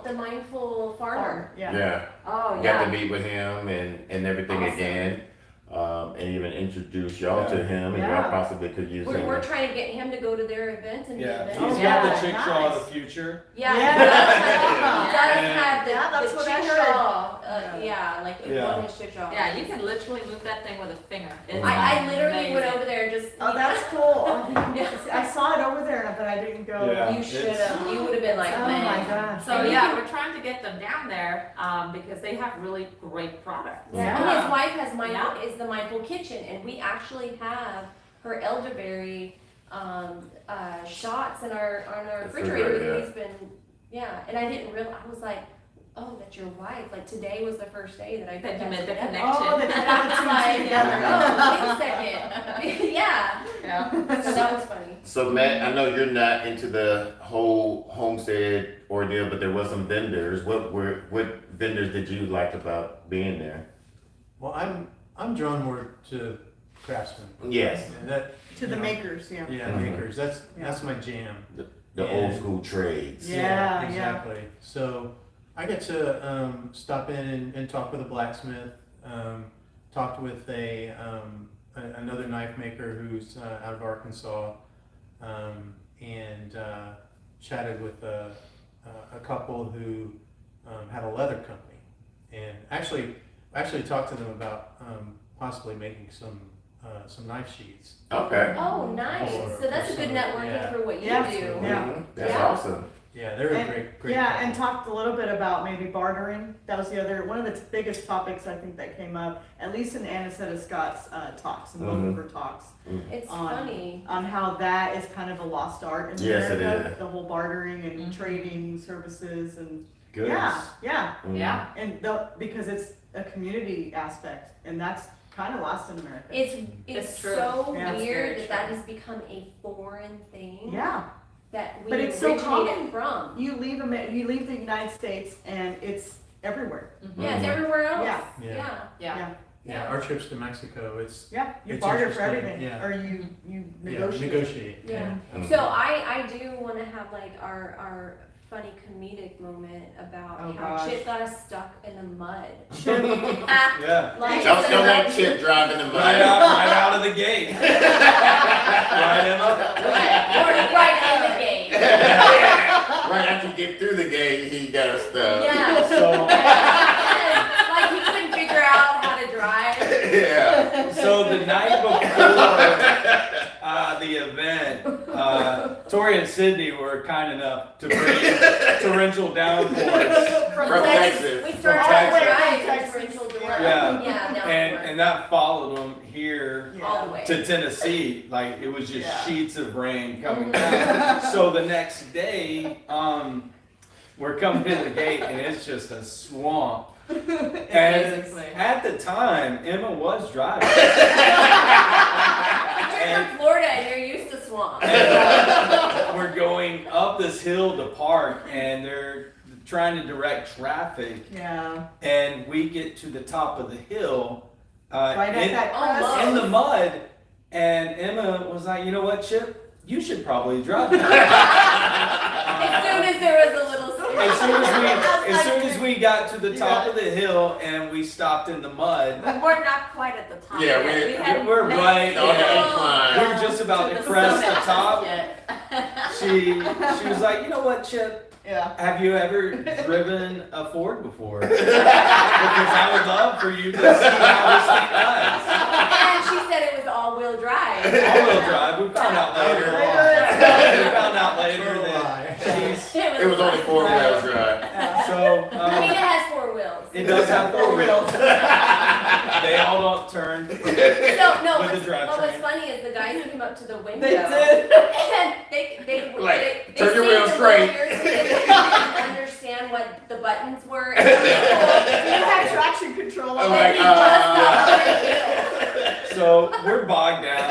the mindful farmer. Yeah. Oh, Got to meet with him and everything Awesome. again, and even introduce y'all to him, and Yeah. y'all possibly could use him. We're trying to get him to go to their event and be Yeah, a he's vendor. got Yeah, the chickshaw of nice. the future. Yeah, Yeah. he does have the, Yeah, that's the what I chickshaw, heard. like Yeah. on his chickshaw. Yeah, you can literally move that thing with a finger. It's I literally went amazing. over there just. Oh, that's cool. I saw it over there, but I didn't go. Yeah. You should have. You would have been like, Oh man. my gosh. So yeah, we're trying to get them down there because they have really great products. Yeah. And his wife has is the Mindful Kitchen, and we actually have her elderberry shots in our refrigerator. Refrigerator, He's been and I didn't realize. I was like, oh, that's your wife. Like today was the first day that I That you put made the together. connection. Oh, that you got the two Like, together. oh, wait a second. yeah. Yeah. So that was funny. So Matt, I know you're not into the whole homestead ordeal, but there was some vendors. What vendors did you like about being there? Well, I'm drawn more to craftsmen. Yes, And that, To the makers, yeah. makers. That's my jam. the old school trades. Yeah. Exactly. So I get to stop in and talk with a blacksmith. Talked with another knife maker who's out of Arkansas, and chatted with a couple who had a leather company, and actually talked to them about possibly making some knife sheaths. Okay. Oh, nice. So that's a good networking Yeah. for what you Yeah. do. Yeah. Mhm. That's Yeah. awesome. Yeah, they're a And- great. Yeah, and company. talked a little bit about maybe bartering. That was one of the biggest topics I think that came up, at least in Anisetta Scott's talks, and both of her talks, It's On- funny. on how that is kind of a lost art in Yes, it America. is. The whole bartering and trading services and Good. yeah, Mhm. Yeah. and because it's a community aspect, and that's kind of lost in America. It's It's true. so Yeah, it's weird very that true. that has become a foreign thing Yeah, that we But it's so originated common. from. you leave the United States and it's everywhere. Yeah, it's Mhm. everywhere else. Yeah. Yeah. Yeah. Yeah, our trips to Mexico, it's Yeah, you It's barter for interesting, everything, yeah. or you yeah, negotiate. negotiate. Yeah. Mhm. So I do want to have like our funny comedic moment about Oh, how gosh. Chip got us stuck in the mud. Yeah. Like, Don't so let like- Chip drive in the mud. Right out of the gate. Right, Emma? Right in the game. Right after you get through the gate, he got us stuck. Yeah. So, Like he couldn't figure out how to drive. Yeah. so the night before the event, Tori and Sydney were kind enough to bring torrential downpours. From Texas. Texas. We started From to Texas. drive in Texas. torrential door. Yeah. Yeah, down And that followed them here all the way. to Tennessee. Like it was just Yeah. sheets of rain coming down. So the next day, we're coming in the gate and it's just a swamp. And Basically. at the time, Emma was driving. You're from Florida and you're used to swamps. We're going up this hill to park and they're trying to direct traffic. Yeah, And we get to the top of the hill. right at that Almost. crest. In the mud, and Emma was like, you know what, Chip? You should probably drive now. As soon as there was a little as soon as we got to the top of the hill and we stopped in the mud, But we're not quite at the top Yeah, yet. we- hadn't we're made right it on the yet incline. we were just about to crest the summit top. yet. She was like, you know what, Chip? Yeah. Have you ever driven a Ford before? Because I would love for you to see how this thing does. And she said it was all-wheel drive. All-wheel drive. We found out later. We found out later Total that lie. she's It was only 4-wheel drive. so. I mean, it has 4 wheels. It does have 4 wheels. They all don't turn. So, no, With the drivetrain. what's funny is the guys came up to the window. They did. And they Like, they turn your seemed wheels a straight. little irritated. They didn't understand what the buttons were. And You have traction control I'm on like, it. he just got on the hill. So we're bogged down.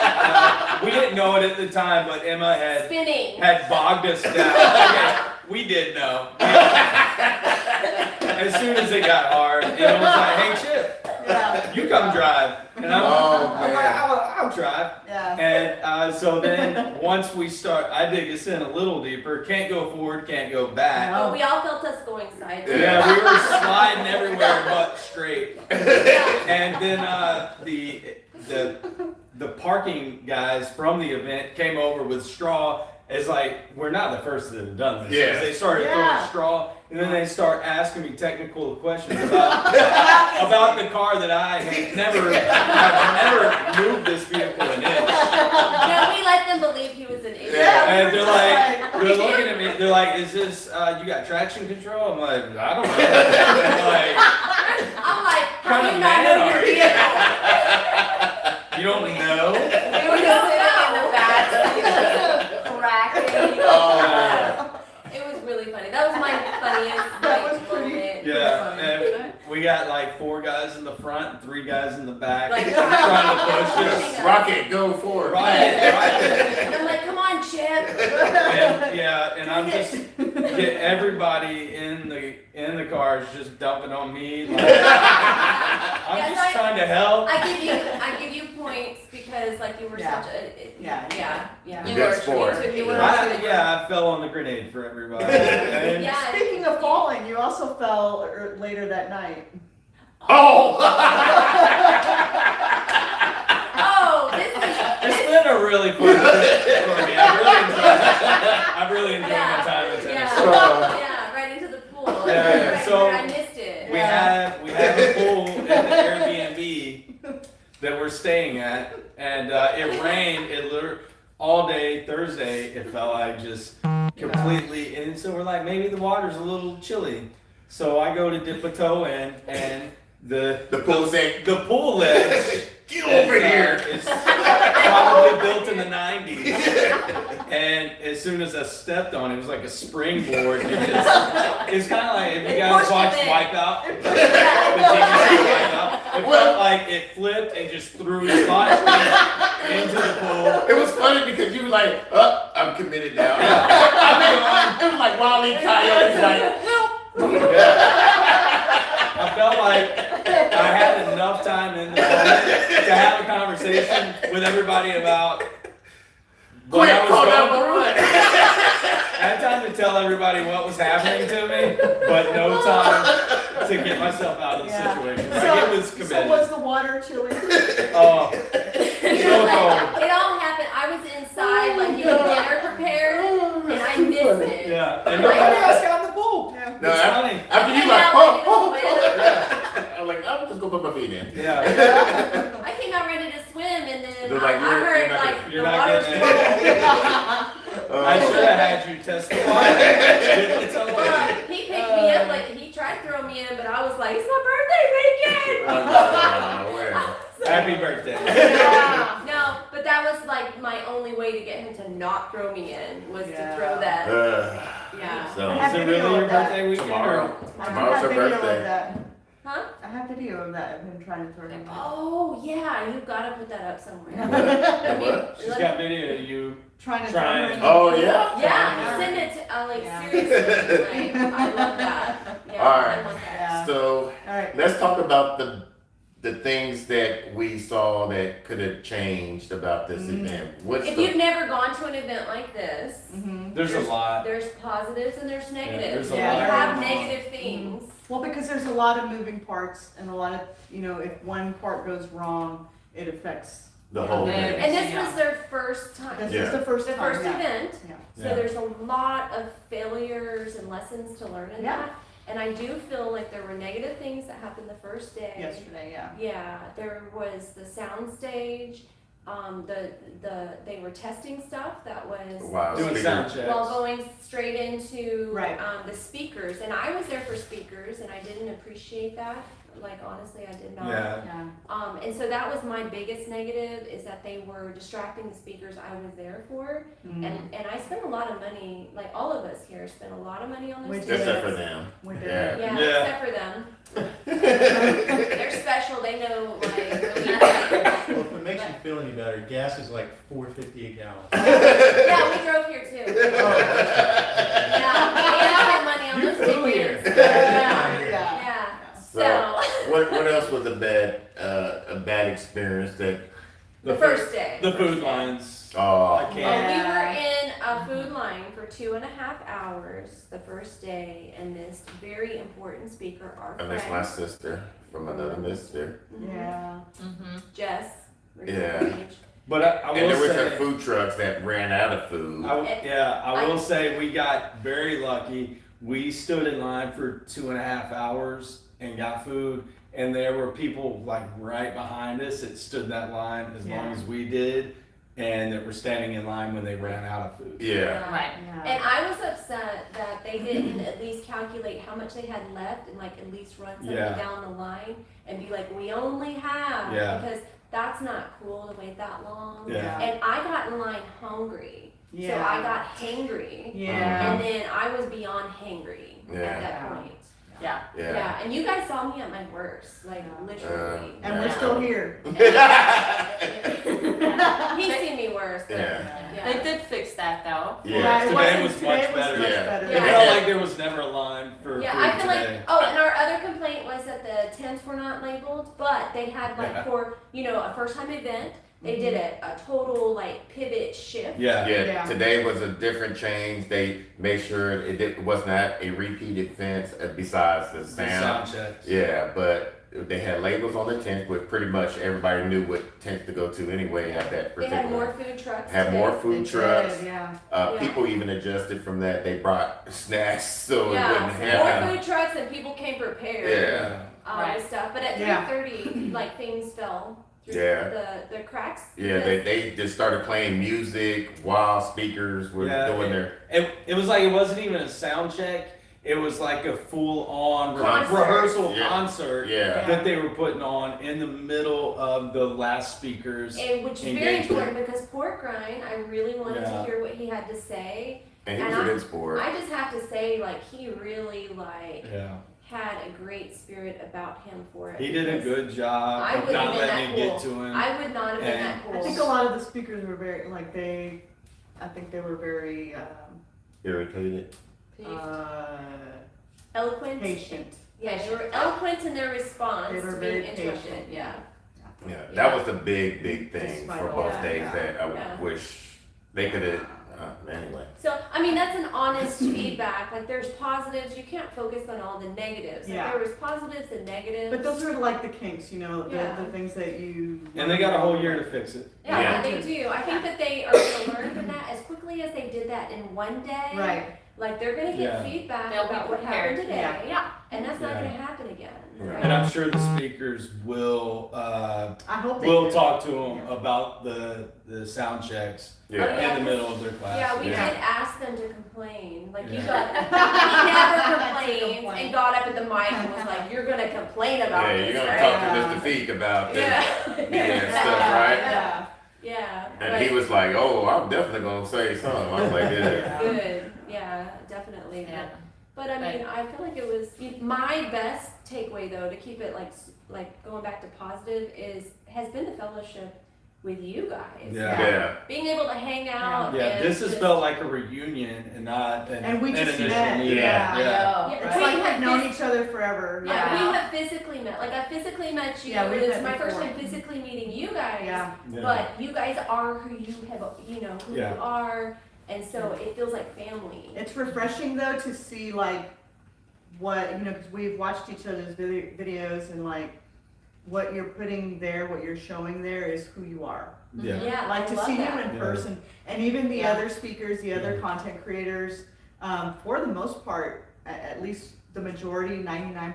We didn't know it at the time, but Emma Spinning. had bogged us down. Okay, we did know. As soon as it got hard, Emma was like, "Hey Chip, Yeah, you come drive," and I'm Oh, like, man. "I'll drive." yeah. And so then once we start, I dig us in a little deeper. Can't go forward, can't go back. No. But we all felt us going sideways. Yeah, we were sliding everywhere but straight. Yeah. And then the parking guys from the event came over with straw. It's like, we're not the first that have done this. Yes. They started Yeah. throwing straw, and then they start asking me technical questions about about the car that I had never moved this vehicle an inch. No, we let them believe he was an idiot. Yeah. And they're like, Right. they're looking at me. They're like, "Is this you got traction control?" I'm like, "I don't know." They're like, I'm like, how do Kinda you not mad know are your you? vehicle? "You don't know?" We were just sitting in the back, cracking. Oh. It was really funny. That was my funniest That was like, pretty- moment. Yeah, and we got like 4 guys in the front and 3 guys in the back Like, trying to push us. Rocket, go forward. Right. And I'm like, come on, Chip. And, yeah, and I'm just get everybody in the cars just dumping on me. Like, I'm Yeah, just so trying to help. I give you points points because like you were Yeah. such a Yeah. yeah. You got sport. You were I fell on the grenade for everybody. And Yeah. Speaking of falling, you also fell later that night. Oh! Oh, this is It's been a really fun trip for me. I've really enjoyed my time in Tennessee. yeah, right into the pool. Yeah, Right so- where I missed it. We have a pool in the Airbnb that we're staying at, and it rained. It literally all day Thursday. It felt like just completely, and so we're like, maybe the water's a little chilly. So I go to dip a toe in, and the pool saying, the pool ledge. get over here. It's probably built in the 90s. And as soon as I stepped on it, it was like a springboard. It's kind of like if you guys watch Wipeout, the TV show Wipeout, it felt like it flipped and just threw his body into the pool. It was funny because you were like, oh, I'm committed now. It was like Wile E. Coyote, like, I felt like I had enough time in the moment to have a conversation with everybody about what I was going through. I had time to tell everybody what was happening to me, but no time to get myself out of the situation. Like, it was So committed. was the water chilly? Oh, so cold. It all happened. I was inside, like getting dinner prepared, and I missed it. Yeah, and Like, nobody else got in the pool. Yeah. no, It's funny. after you And like, I oh, went into the I'm like, I'm just gonna put my feet in. Yeah. I came out ready to swim, and then They're like, I you're heard not like gonna- you're the not water's getting trouble. I should have had you testify. It's okay. Well, he picked me up, like he tried to throw me in, but I was like, it's my birthday weekend. Well, Happy birthday. No, but that was like my only way to get him to not throw me in was Yeah. to throw that. Yeah. so Is it really your birthday weekend? tomorrow. I Tomorrow's have her video birthday. of that. Huh? I have video of that, of him trying to throw him. Oh yeah, you've got to put that up somewhere. What? She's got video of you. Trying to Trying. throw him. Oh, yeah? Yeah, send it to like Yeah. seriously. Like, I love that. Yeah, All right. I want that. Yeah. So All right. let's talk about the things that we saw that could have changed about this event. What's If the you've never gone to an event like this, Mhm. There's a lot. there's positives and there's negatives. there's a We lot. have negative things. Well, because there's a lot of moving parts and a lot of, if one part goes wrong, it affects. the whole Yeah. thing? And this was their first time. This Yeah. is the first The time. first yeah. event. Yeah. So Yeah. there's a lot of failures and lessons to learn in Yeah. that. And I do feel like there were negative things that happened the first day. Yesterday, yeah. Yeah, there was the sound stage. They were testing stuff that was Wow. Doing speaker. sound checks. while going straight into Right. the speakers. And I was there for speakers, and I didn't appreciate that. Like honestly, I did not. Yeah. Yeah. And so that was my biggest negative is that they were distracting the speakers I was there for. Mm. And I spent a lot of money, like all of us here spent a lot of money on We those did. Except for tickets. them. We did. Yeah. Yeah, Yeah. except for them. They're special, they know like really. Well, if it makes you feel any better, gas is like $4.50 a gallon. Yeah, we drove here too. Yeah, we spent money on You those flew here. tickets. Yeah. Yeah, So, so, what else was a bad experience that? the first day. The food lines. Oh, I Oh, can't. we Yeah. were in a food line for 2.5 hours the first day and missed very important speaker, our I miss my friend. sister from another mister. Mhm. Yeah. Jess. Yeah. But I And there will were some say, food trucks that ran out of food. I will say we got very lucky. We stood in line for 2.5 hours and got food, and there were people like right behind us that stood that line as long Yeah. as we did, and that were standing in line when they ran out of food. Yeah. Right. Yeah. And I was upset that they didn't at least calculate how much they had left and like at least run something Yeah. down the line and be like, we only have, Yeah. because that's not cool to wait that long. Yeah. And I got in line hungry, so I got hangry, Yeah. and then I was beyond hangry Yeah. at that point. Yeah. Yeah. And you guys saw me at my worst, like Yeah. literally. And we're still here. He's seen me worse. But, Yeah. They did fix that though. Yeah. it Today wasn't- was today much was better. Yeah. better. It felt like there was never a line for Yeah, food I feel today. like. Oh, and our other complaint was that the tents were not labeled, but they had like for, a first time event, they did a total like pivot shift. Yeah. Yeah, today was a different change. They made sure it was not a repeated fence besides the The sound. sound checks. Yeah, but they had labels on the tent, but pretty much everybody knew what tents to go to anyway at that They particular. had more food trucks. Had today. more food They trucks. did, yeah. Yeah. People even adjusted from that. They brought snacks so it Yeah, wouldn't so have. more food trucks and people came prepared. Yeah. Right. And stuff. But at Yeah. 3:30, like things fell through Yeah. the cracks. Yeah, they just started playing music while speakers were doing their. It was like it wasn't even a sound check. It was like a full on Concert. rehearsal Yeah. concert Yeah. that they were putting on in the middle of the last speakers. And which is very engagement. important because Pork Rind, I really wanted to Yeah. hear what he had to say. And he was And a good sport. I just have to say, like, he really Yeah. had a great spirit about him for it. He did a because good job I of wouldn't not have been letting that it cool. get to him. I would not have been And- that cool. I think a lot of the speakers were very, I think they were very, Irritated. Eloquent. patient. Yeah, they were eloquent in their response They were to very being interrupted. patient, Yeah. Yeah, that was the big thing Despite for all both that, days yeah. that I Yeah. wish they could have. Anyway. So, I mean, that's an honest feedback. Like, there's positives. You can't focus on all the negatives. Like, Yeah. there was positives and negatives. But those are like the kinks, the Yeah. things that you. And they got a whole year to fix it. Yeah, Yeah. they do. I think that they are going to learn from that as quickly as they did that in one day. Right. Like, they're going to get Yeah. feedback They'll be about what prepared. happened today. Yeah. And that's not Yeah. going to happen again. Yeah. right? And I'm sure the speakers will I hope they will do. talk to them Yeah. about the sound checks Yeah. Oh, yeah. in the middle of their class. Yeah, we Yeah. did ask them to complain. Like, you Yeah. got, he never To complained complain. and got up at the mic and was like, you're going to complain about Yeah, this, you're gonna right? talk to Mr. Feek about this. Yeah. Yeah, stuff, right? Yeah. Yeah. And he was like, "Oh, I'm definitely gonna say something." I was like, "Yeah." Good. Yeah, definitely. Yeah. But I mean, I feel like it was my best takeaway though, to keep it like going back to positive, has been the fellowship with you guys. Yeah. Yeah. Being able to hang out. Yeah, and this has just- felt like a reunion and not And we an just initial met. meeting. Yeah. I Yeah. know. Yeah, It's we like have we've known phys- each other forever. Yeah, Yeah. we have physically met. Like I physically met you. Yeah, we've It was met my first before. time physically meeting you guys. Yeah. Yeah. But you guys are who you have, who Yeah. you are, and so it feels like family. It's refreshing though to see like what, because we've watched each other's videos and like what you're putting there, what you're showing there is who you are. Yeah. Yeah, Like I to love see that. you in Yeah. person, and even the Yeah. other speakers, the other Yeah. content creators, for the most part, at least the majority,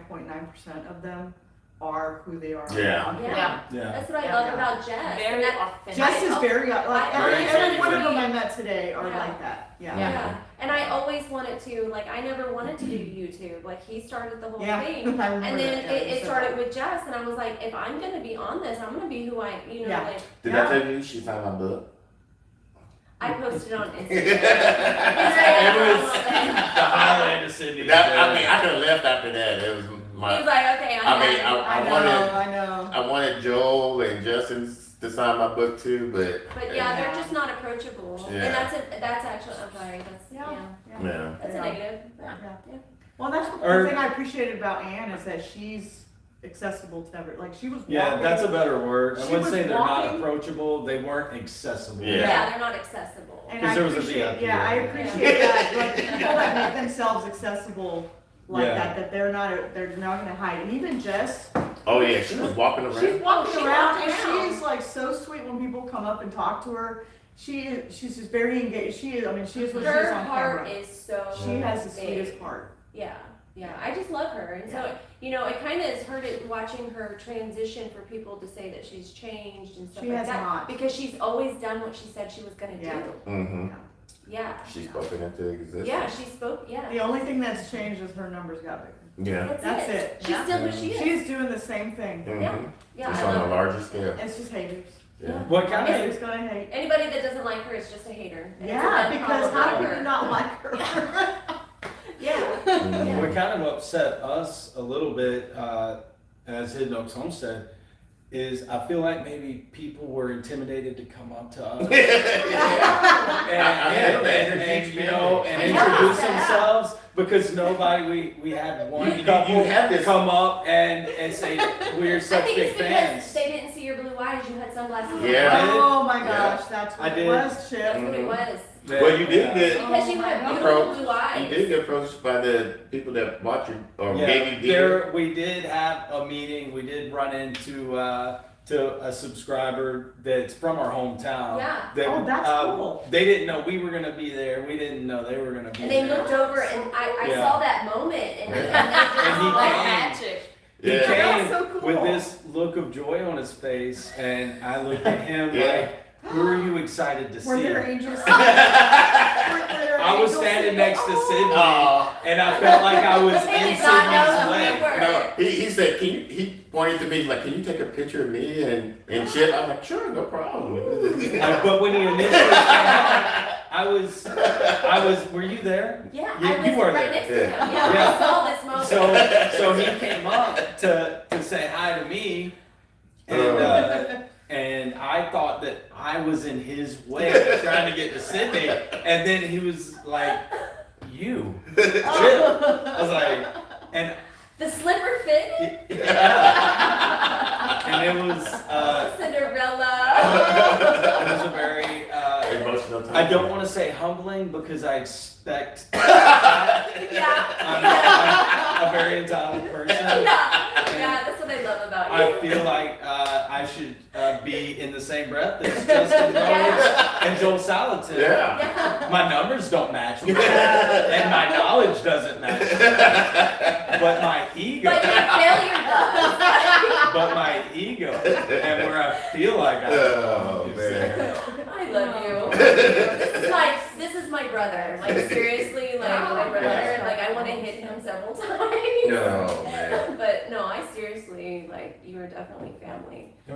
99.9% of them are who they are. Yeah. on Yeah. camera. Yeah. That's what I Yeah. love about Jess. Very and that- authentic. Jess is very, like, Very every one of genuine. them I met today are Yeah. like that, yeah. Yeah. And I always wanted to, like, I never wanted to do YouTube. Like, he started the whole Yeah, thing. I remember And then that, yeah, it you said started with Jess, and I was like, if I'm gonna be on this, I'm gonna be who I, Yeah. like, Did Yeah. I tell you she found my book? I posted on Instagram. It was the highlight of Sydney's I mean, day. I could have left after that. It was He was my. like, okay, I'm I mean, done. I know. I wanted Joel and Justin to sign my book too, but But yeah, they're just not approachable. Yeah. And that's actually, I'm sorry, that's, Yeah. yeah. that's a Yeah. negative. Yeah. Well, that's the Or- thing I appreciated about Anne is that she's accessible to every, like she was Yeah, walking. that's a better word. I She wouldn't was say they're not walking- approachable, they weren't accessible. Yeah. Yeah, they're not accessible. And 'Cause I there was a appreciate, VIP yeah, I area. appreciate that, like people that make themselves accessible like Yeah. that they're not gonna hide. And even Jess, Oh yeah, she was walking around. she's walking she around walked and around. she is like so sweet when people come up and talk to her. She's just very engaged. She is what she is Her on heart camera. is so She has the big. sweetest heart. Yeah, I just love her. And so, it kind of has hurt it watching her transition for people to say that she's changed and stuff She like has that. not. Because she's always done what she said she was going to Yeah. do. Mm-hmm. Yeah. She spoken into existence. Yeah, she spoke, yeah. The only thing that's changed is her numbers got bigger. Yeah. That's it. She's Yeah. still who she is. She's doing the same thing. Mm-hmm. Yeah, It's I on a love her. larger scale. It's just haters. Yeah. What kind of Haters gonna hate. Anybody that doesn't like her is just a hater. And it's a Yeah, bad because problem how with do you her. not like her? Yeah. Mhm. What kind of upset us a little bit as Hidden Oaks Homestead is I feel like maybe people were intimidated to come up to us I had that. and introduce themselves because nobody, we had one You couple have this- come up and say, we're I such think big it's because fans. they didn't see your blue eyes. You had sunglasses on. Yeah. Oh my Yeah. gosh, that's I what it did. was, Chip. That's what it was. Well, you did get Because you Oh had my beautiful God. blue eyes. you did get approached by the people that bought you or Yeah, gave you gear. there, we did have a meeting, we did run into, to a subscriber that's from our hometown. Yeah. That, Oh, that's cool. They didn't know we were gonna be there, we didn't know they were gonna be And there. they looked over, and I Yeah. saw that moment, and they And he just Like came. magic. He Yeah. came That's so cool. with this look of joy on his face, and I looked at him Yeah. like, who are you excited to Were see? there angels? I was standing next to Sydney, and I felt like I was They in did not know Sydney's who we way. were. No, he said, he pointed to me like, can you take a picture of me and shit? I'm like, sure, no problem. But when he initially came out, I was, were you there? Yeah, You- I you was were right there. next to him. Yeah. Yeah, Yeah. I saw this moment. So he came up to say hi to me, and I thought that I was in his way trying to get to Sydney, and then he was like, "You, Chip." I was like, and The slipper fit. and it was Cinderella. a very Emotional time. I don't want to say humbling because I expect Yeah. I'm a very entitled person. Yeah, that's what I love about you. I feel like I should be in the same breath as Justin Rhodes and Joel Salatin. Yeah. Yeah. My numbers don't match, and my knowledge doesn't match, but my ego, But your failure does. but my ego, and where I feel like I Oh, is man. there. I love you. This is my brother. Like seriously, like my brother. Yeah. Like I want to hit him several times. Oh, man. But no, I seriously like you were definitely family. I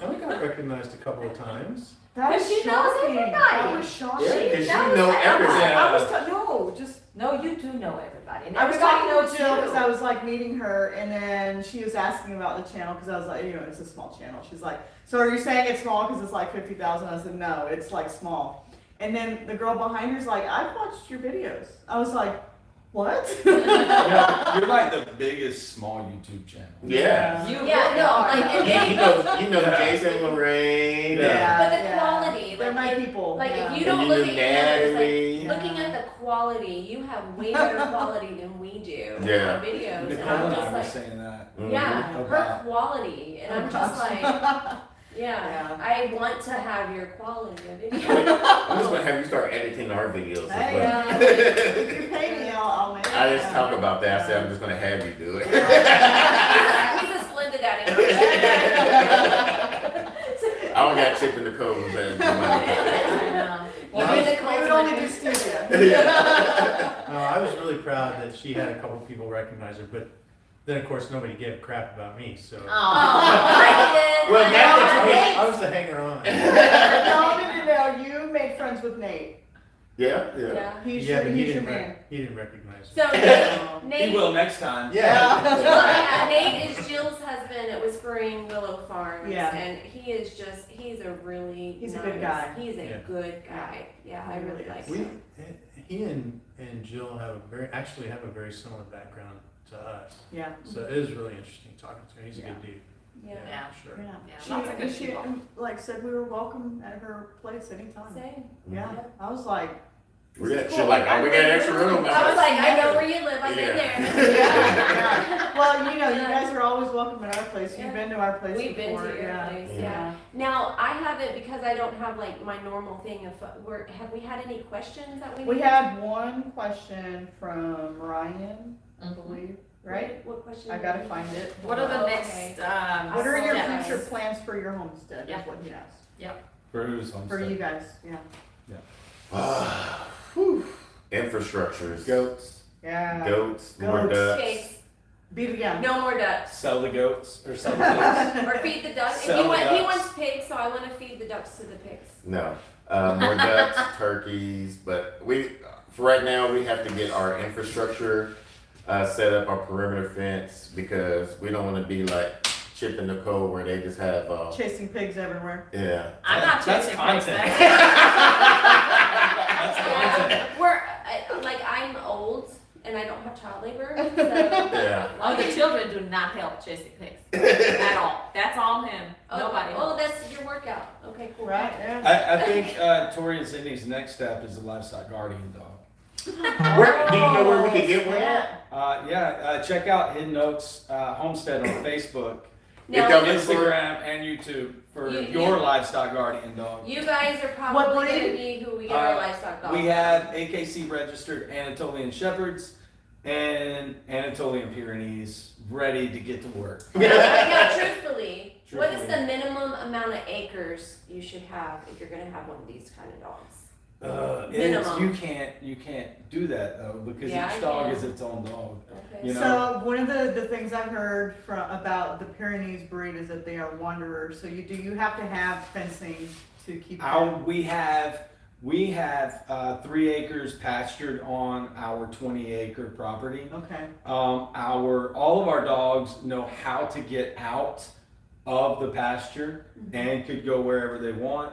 only got recognized a couple of times. That But is she knows shocking. everybody. That was shocking. Yeah, because That you was know like- everything. I was no, just No, you do know everybody. And I was everybody talking knows to Jill because you. I was like meeting her, and then she was asking about the channel because I was like, you know, it's a small channel. She's like, so are you saying it's small because it's like 50,000? I said, no, it's like small. And then the girl behind her's like, I've watched your videos. I was like, what? You're like the biggest small YouTube channel. Yeah. You Yeah, really no, are. like, and You know Jason, Lorraine. Yeah. But the quality, They're like, my people. like yeah. if you And don't you look knew at your numbers, Natalie. like looking at the quality, you have way better quality than we do in Yeah. our videos. And Nicole I'm and I just were like, saying that. Mhm. yeah, Mhm. her quality, and I'm just like, yeah, Yeah. I want to have your quality of video. I'm just gonna have you start editing our videos as Hey, well. if you pay me, I'll make it. I just talk about that. I said I'm just gonna have you do it. He's a splendid at it. I don't got Chip in the codes. I know. Well, we would only do studio. I was really proud that she had a couple people recognize her, but then of course nobody gave a crap about me, so. Oh, I did. Well, I now know. that I was the hanger on. No, you made friends with Nate. Yeah. Yeah. He's Yeah, your, but he he's your didn't, man. he didn't recognize So her. Nate, He will next time. yeah, Nate is Jill's husband at Whispering Willow Farms, Yeah. and he's a really He's a nice, good guy. He's a Yeah. good guy. Yeah, I really like We, him. he and Jill have a very similar background to us. Yeah. So it is really interesting talking to him. He's a good dude. Yeah. Yeah. For sure. Yeah. Yeah, lots of good She people. like said we were welcome at her place anytime. Same. Yeah. I was like, We got shit like, oh, we got extra room. I was like, I know where you live. I've been Yeah. there. yeah. Well, you know, you guys are always welcome at our place. You've Yeah. been to our place We've been before. to your yeah. place. Yeah. Yeah. Now I haven't because I don't have like my normal thing of. Have we had any questions that we? We need? had one question from Ryan, I Mhm. believe, right? What question? I gotta find it. What are the Oh, next, okay. What are your steps? future plans for your homestead? Yeah. Is what he asked. For who's For homestead? you guys, yeah. Whew. Infrastructures. Goats. Yeah. Goats. More Goats. ducks. Pigs. Beat it down. No more ducks. Sell the goats or sell the pigs? Or feed the ducks. If Sell he, the he ducks. wants pigs, so I want to feed the ducks to the pigs. No. More ducks, turkeys, but for right now, we have to get our infrastructure set up, our perimeter fence, because we don't want to be like Chip and Nicole where they just have, Chasing pigs everywhere. yeah. I'm not That's chasing content. pigs. That's content. I'm old, and I don't have child labor, so. Yeah. Oh, the children do not help chasing pigs at all. That's all him. Nobody. Oh, helps. that's your workout. Okay, cool. Right, yeah. I think Tori and Sydney's next step is a livestock guardian dog. Where, do you know where we can get one? Yeah. Check out Hidden Oaks Homestead on Facebook, If Now, y'all look for- Instagram, and YouTube for You- your you- livestock guardian dog. you guys are What probably breed? gonna be who we get our livestock dogs. We have AKC registered Anatolian Shepherds and Anatolian Pyrenees ready to get to work. Now, truthfully, what is the Truthfully. minimum amount of acres you should have if you're gonna have one of these kind of dogs? You can't do that though, because Yeah, I each dog can. is its own dog. Okay. You know? So one of the things I've heard about the Pyrenees breed is that they are wanderers. So you have to have fencing to keep them. We have 3 acres pastured on our 20-acre property. Okay. All of our dogs know how to get out of the pasture and could go wherever they want,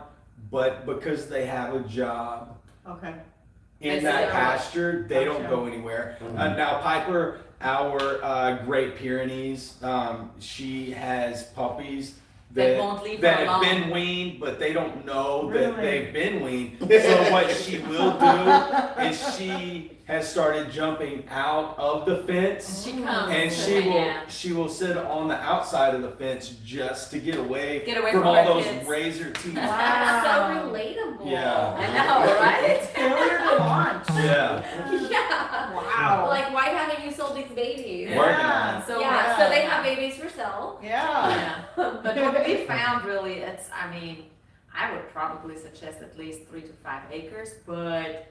but because they have a job Okay. in They that stay on. pasture, they don't Gotcha. go anywhere. Mhm. Now Piper, our Great Pyrenees, she has puppies They won't leave that her have alone. been weaned, but they don't know that Really? they've been weaned. So what she will do is she has started jumping out of the fence. She comes. And Yeah. she will sit on the outside of the fence just to get away, Get away from from all her those kids. razor teeth. Wow. So relatable. Yeah. I know, right? Failure to launch. Yeah. Yeah. Wow. Like, why haven't you sold these babies? Working on it. So Yeah, so they have babies for sale. Yeah. Yeah, but what we found really, I would probably suggest at least 3 to 5 acres, but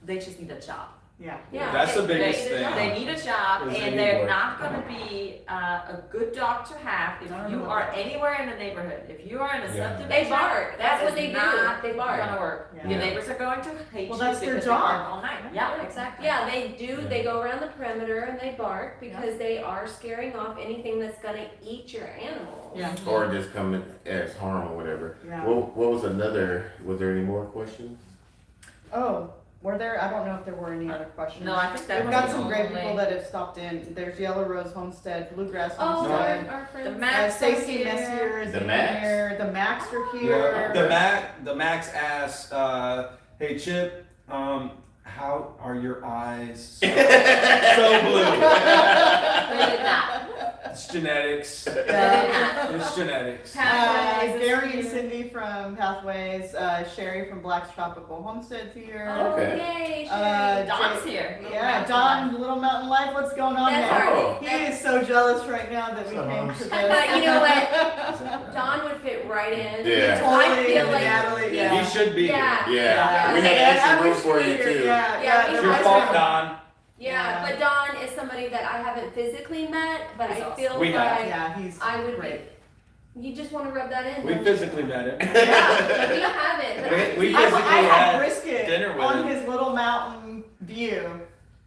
they just need a job. Yeah. Yeah. That's the they biggest need a thing. job. They need a job, Is they and need they're work. not gonna be a good dog to have if you are anywhere in the neighborhood. If you are in a Yeah. subdivision. They bark. That's that what is they do. not They bark. gonna work. Yeah. Your neighbors are going to hate Well, you that's their because job. they bark all night. Yeah, exactly. Yeah, they do. They go around the perimeter and they bark because they are scaring off anything that's gonna eat your animals. Yeah. Or just come in as harm or whatever. Yeah. What was there any more questions? Oh, were there? I don't know if there were any other questions. No, I think that We've was got the some great only- people that have stopped in. There's Yellow Rose Homestead, Bluegrass Oh, Homestead. our friends. The Max Stacy are here. Messier is The in Max? here. The Max are here. The Max asks, hey Chip, how are your eyes so blue? They did not. It's genetics. Yeah. It's genetics. Pathways is Gary and here. Cindy from Pathways. Sherry from Black's Tropical Homestead's here. Oh, Okay. yay, Uh, Sherry. Don's here. Yeah, Don, Little Mountain Life, what's going on That's there? Oh. He is so jealous right now that we came to this. But you know what? Don would fit right in. Yeah. I Totally, feel like Natalie, he- yeah. He should be here. Yeah. Yeah, we had extra room for you too. Yeah, Yeah, It's we your have fault, to- Don. Yeah, Yeah. but Don is somebody that I haven't physically met, but He's I awesome. feel We have. like Yeah, he's I would great. be. You just want to rub that in. We don't physically met him. you? Yeah, we haven't. But I- We I physically had had brisket dinner with on him. his Little Mountain view,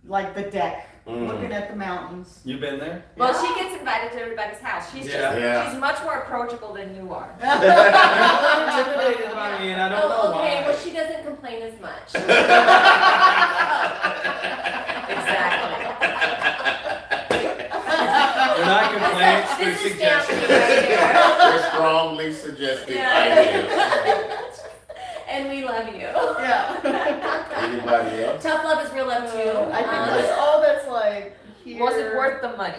like the deck, Mm. looking at the mountains. You been there? Well, she gets invited to everybody's house. She's Yeah. Yeah. she's much more approachable than you are. You're intimidated by me, and I don't know Oh, okay. why. Well, she doesn't complain as much. Exactly. We're not complaints, they're This is down to suggestions. you right here. We're strongly suggesting ideas. And we love you. Yeah. Anybody else? Tough love is real love too. I think that's all that's like here. Was it worth the money?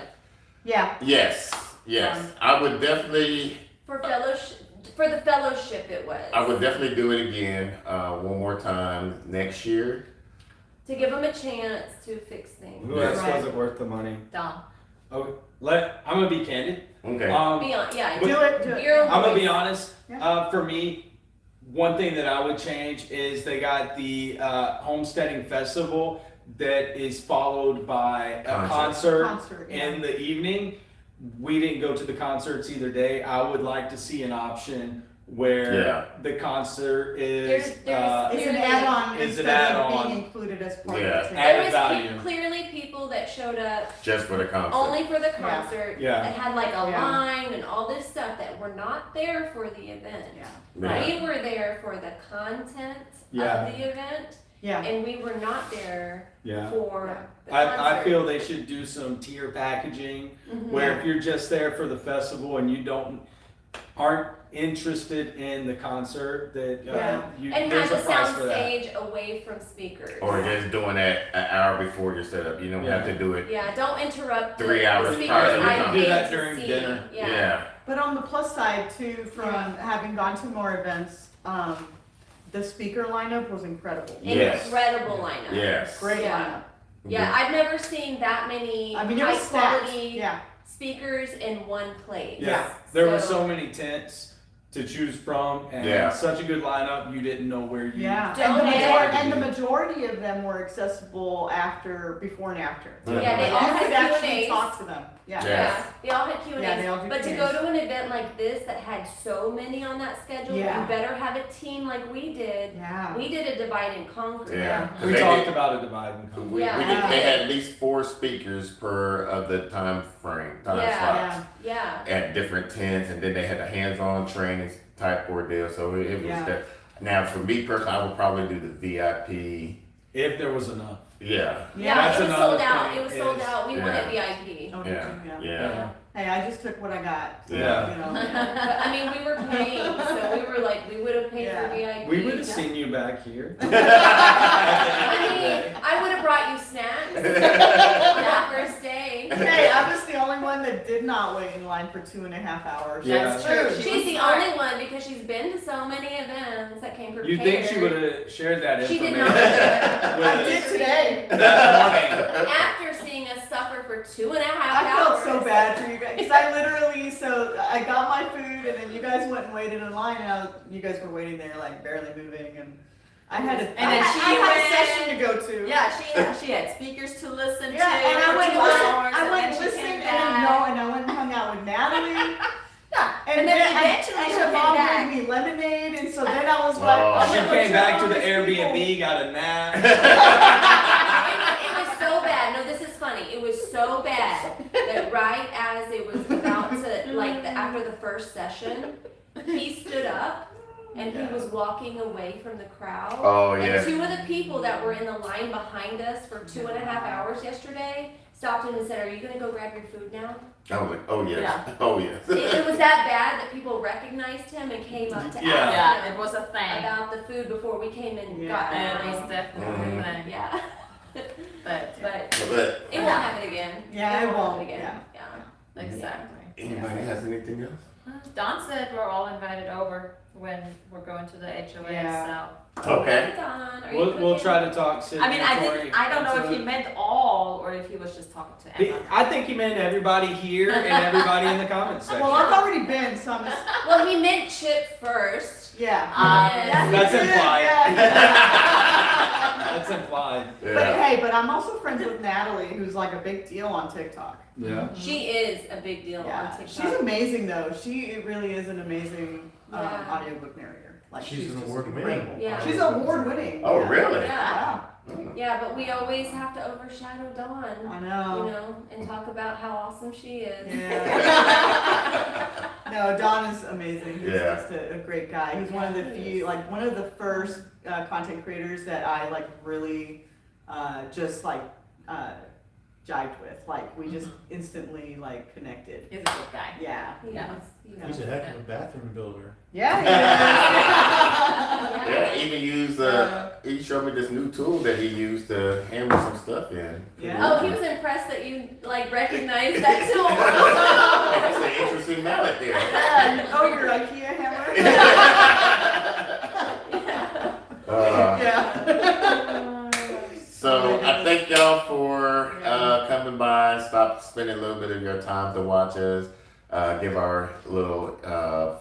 Yeah. Yes, yes. I would definitely For the fellowship it was. I would definitely do it again, one more time next year. To give them a chance to fix things. Who else Right. was it worth the money? Don. Oh, I'm gonna be candid. Okay. Beyond, yeah. But- Do it. Your I'm gonna voice. be honest. Yeah. For me, one thing that I would change is they got the homesteading festival that is followed by a concert Concert. Yeah. in the evening. We didn't go to the concerts either day. I would like to see an option where Yeah. the concert is There's- It's an add-on Is an instead of add-on. being included as part Yeah. of it. Add- There was value. clearly people that showed up Just for the concert. only for the concert. Yeah. That had like a Yeah. line and all this stuff that were not there for the event. Yeah. Yeah. We were there for the content Yeah. of the event. Yeah. and we were not there Yeah. for the I concert. feel they should do some tier packaging Mhm. where if you're just there for the festival and you aren't interested in the concert, that Yeah. And there's have a the price sound for that. stage away from speakers. Or just doing that an hour before your setup. You don't have to do it. Yeah, don't interrupt 3 the hours speakers. prior to I the Do paid that to during see. dinner. Yeah. But on the plus side too, from having gone to more events, the speaker lineup was incredible. Yes. Incredible lineup. Yes. Great Yeah. lineup. Yeah, I've never seen that many I mean, it high was stacked. quality Yeah. speakers in one place. Yeah, there were so many tents to choose from, and Yeah. such a good lineup. You didn't know where you. Yeah. Don't And the, get- and the majority of them were accessible before and after. Yeah, they all You had could actually Q&As. talk to them. Yeah. Yeah. Yeah, they all had Q&As. Yeah, they all do But to Q&As. go to an event like this that had so many on that schedule, Yeah. you better have a team like we did. Yeah. We did a divide and conquer. Yeah. We They talked did- about a divide and conquer. We Yeah. did, they had at least 4 speakers per of the time slots Yeah. Yeah. at different tents, and then they had a hands-on training type ordeal. So it was Yeah. that. Now, for me personally, I would probably do the VIP. If there was enough. Yeah. Yeah, That's it was another sold out. thing It was sold is- out. We Yeah. wanted VIP. Oh, did Yeah. you? Yeah. Hey, I just took what I got. Yeah. You know. But I mean, we were paying, so we were like, we would have paid Yeah. for VIP. We would have seen you back here. I mean, I would have brought you snacks on that first day. Hey, I was the only one that did not wait in line for 2.5 hours. Yeah. That's true. She She's was the smart. only one because she's been to so many events that came prepared. You think she would have shared that She did information? not. with I us did today. that morning? After seeing us suffer for 2.5 I hours. felt so bad for you guys because I literally, so I got my food and then you guys went and waited in line and you guys were waiting there like barely moving and I had a, And then she I had a went- session to go to. Yeah, she had speakers to listen to. Yeah, and I for went 2 listen, hours, I and went then she listen, came and then back. and I went and hung out with Natalie. Yeah, And then then eventually and she her came mom back. gave me lemonade, and so then I was like, Oh. I'm She gonna came check back to on the these people. Airbnb, got a nap. It was so bad. No, this is funny. It was so bad that right as it was about to, like, after the first session, he stood up and he was walking away from the crowd. Oh, And yeah. 2 of the people that were in the line behind us for 2.5 hours yesterday stopped him and said, "Are you gonna go grab your food now?" I was like, oh yes. Yeah. Oh yes. It was that bad that people recognized him and came up to Yeah. ask Yeah, him it was a thing. about the food before we came and Yeah. got It the was food. definitely a thing. Yeah, But but But it won't happen again. Yeah, it won't. happen again. Yeah. Yeah. exactly. anybody has anything else? Don said we're all invited over when we're going to the HOA. Yeah. Okay. Don, are you We'll cooking? try to talk. So I mean, I don't know if he into it. meant all or if he was just talking to Emma. I think he meant everybody here and everybody in the comments section. Well, I've already been, so I'm just, Well, he meant Chip first. yeah. Yeah, That's he did, implied. yeah. That's implied. But Yeah. hey, but I'm also friends with Natalie, who's like a big deal on TikTok. Yeah. She is a big deal on Yeah, TikTok. she's amazing though. She really is an amazing Yeah. audiobook narrator. Like She's an just award-winning. incredible. Yeah. She's award winning. Oh, really? Yeah. Wow. Yeah, but we always have to overshadow Dawn, I you know. know, and talk about how awesome she is. Yeah. No, Don is amazing. He's Yeah. just a great guy. He's one of the few, like one of the first content creators that I like really just like jived with. Like we just instantly like connected. He's a good guy. Yeah. He Yeah. is. He He's is. a heck of a bathroom builder. Yeah. Yeah, even used he showed me this new tool that he used to hammer some stuff in. Yeah. Oh, he was impressed that you like recognized that tool. That's an interesting mallet there. Oh, your IKEA hammer. Yeah. So I thank y'all for coming by and stop spending a little bit of your time to watch us. Give our little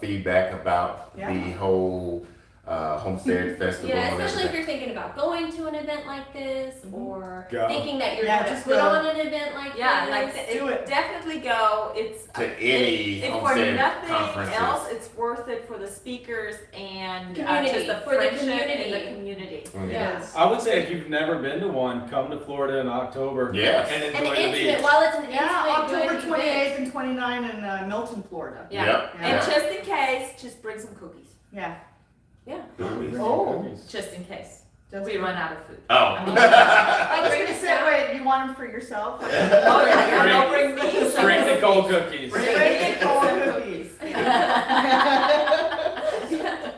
feedback about Yeah. the whole Homestead Festival. Yeah, and especially if everything. you're thinking about going to an event like this or Go. thinking that you're Yeah, going to just put go. on an event like Yeah, this. like Do it. definitely go. It's To any if for Homestead nothing conferences. else, it's worth it for the speakers and Community, just the for the friendship community. and the community. Mhm. Yeah. I would say if you've never been to one, come to Florida in October. Yes. And And enjoy the intimate, beach. while it's an Yeah, intimate October good 28th and 29th in Milton, Florida. Yeah. Yep. And Yeah. just in case, just bring some cookies. Yeah. Cookies. Oh. Just in case. We run out of food. Oh. I was gonna say, wait, you want them for yourself? Oh, yeah, don't bring me. Bring the cold cookies. Bring the cold cookies.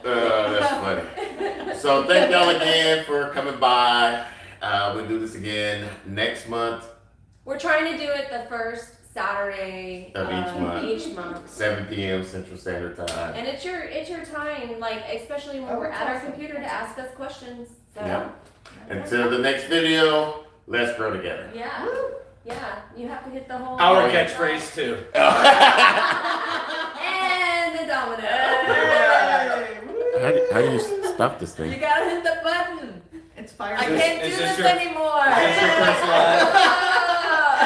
That's funny. So thank y'all again for coming by. We'll do this again next month, We're trying to do it the first Saturday Of each month. 7 p.m. Central Standard Time. And it's your time, like especially when Oh, we're that's at our awesome. computer to ask us questions. So Yeah. Until the next video, let's grow together. yeah, yeah, you have to hit the whole. Our catchphrase too. And the domino. Hey, woo. How do you stop this You thing? gotta hit the button. It's fire. I Is this- can't is do this this your- anymore. Is this your first live? Oh,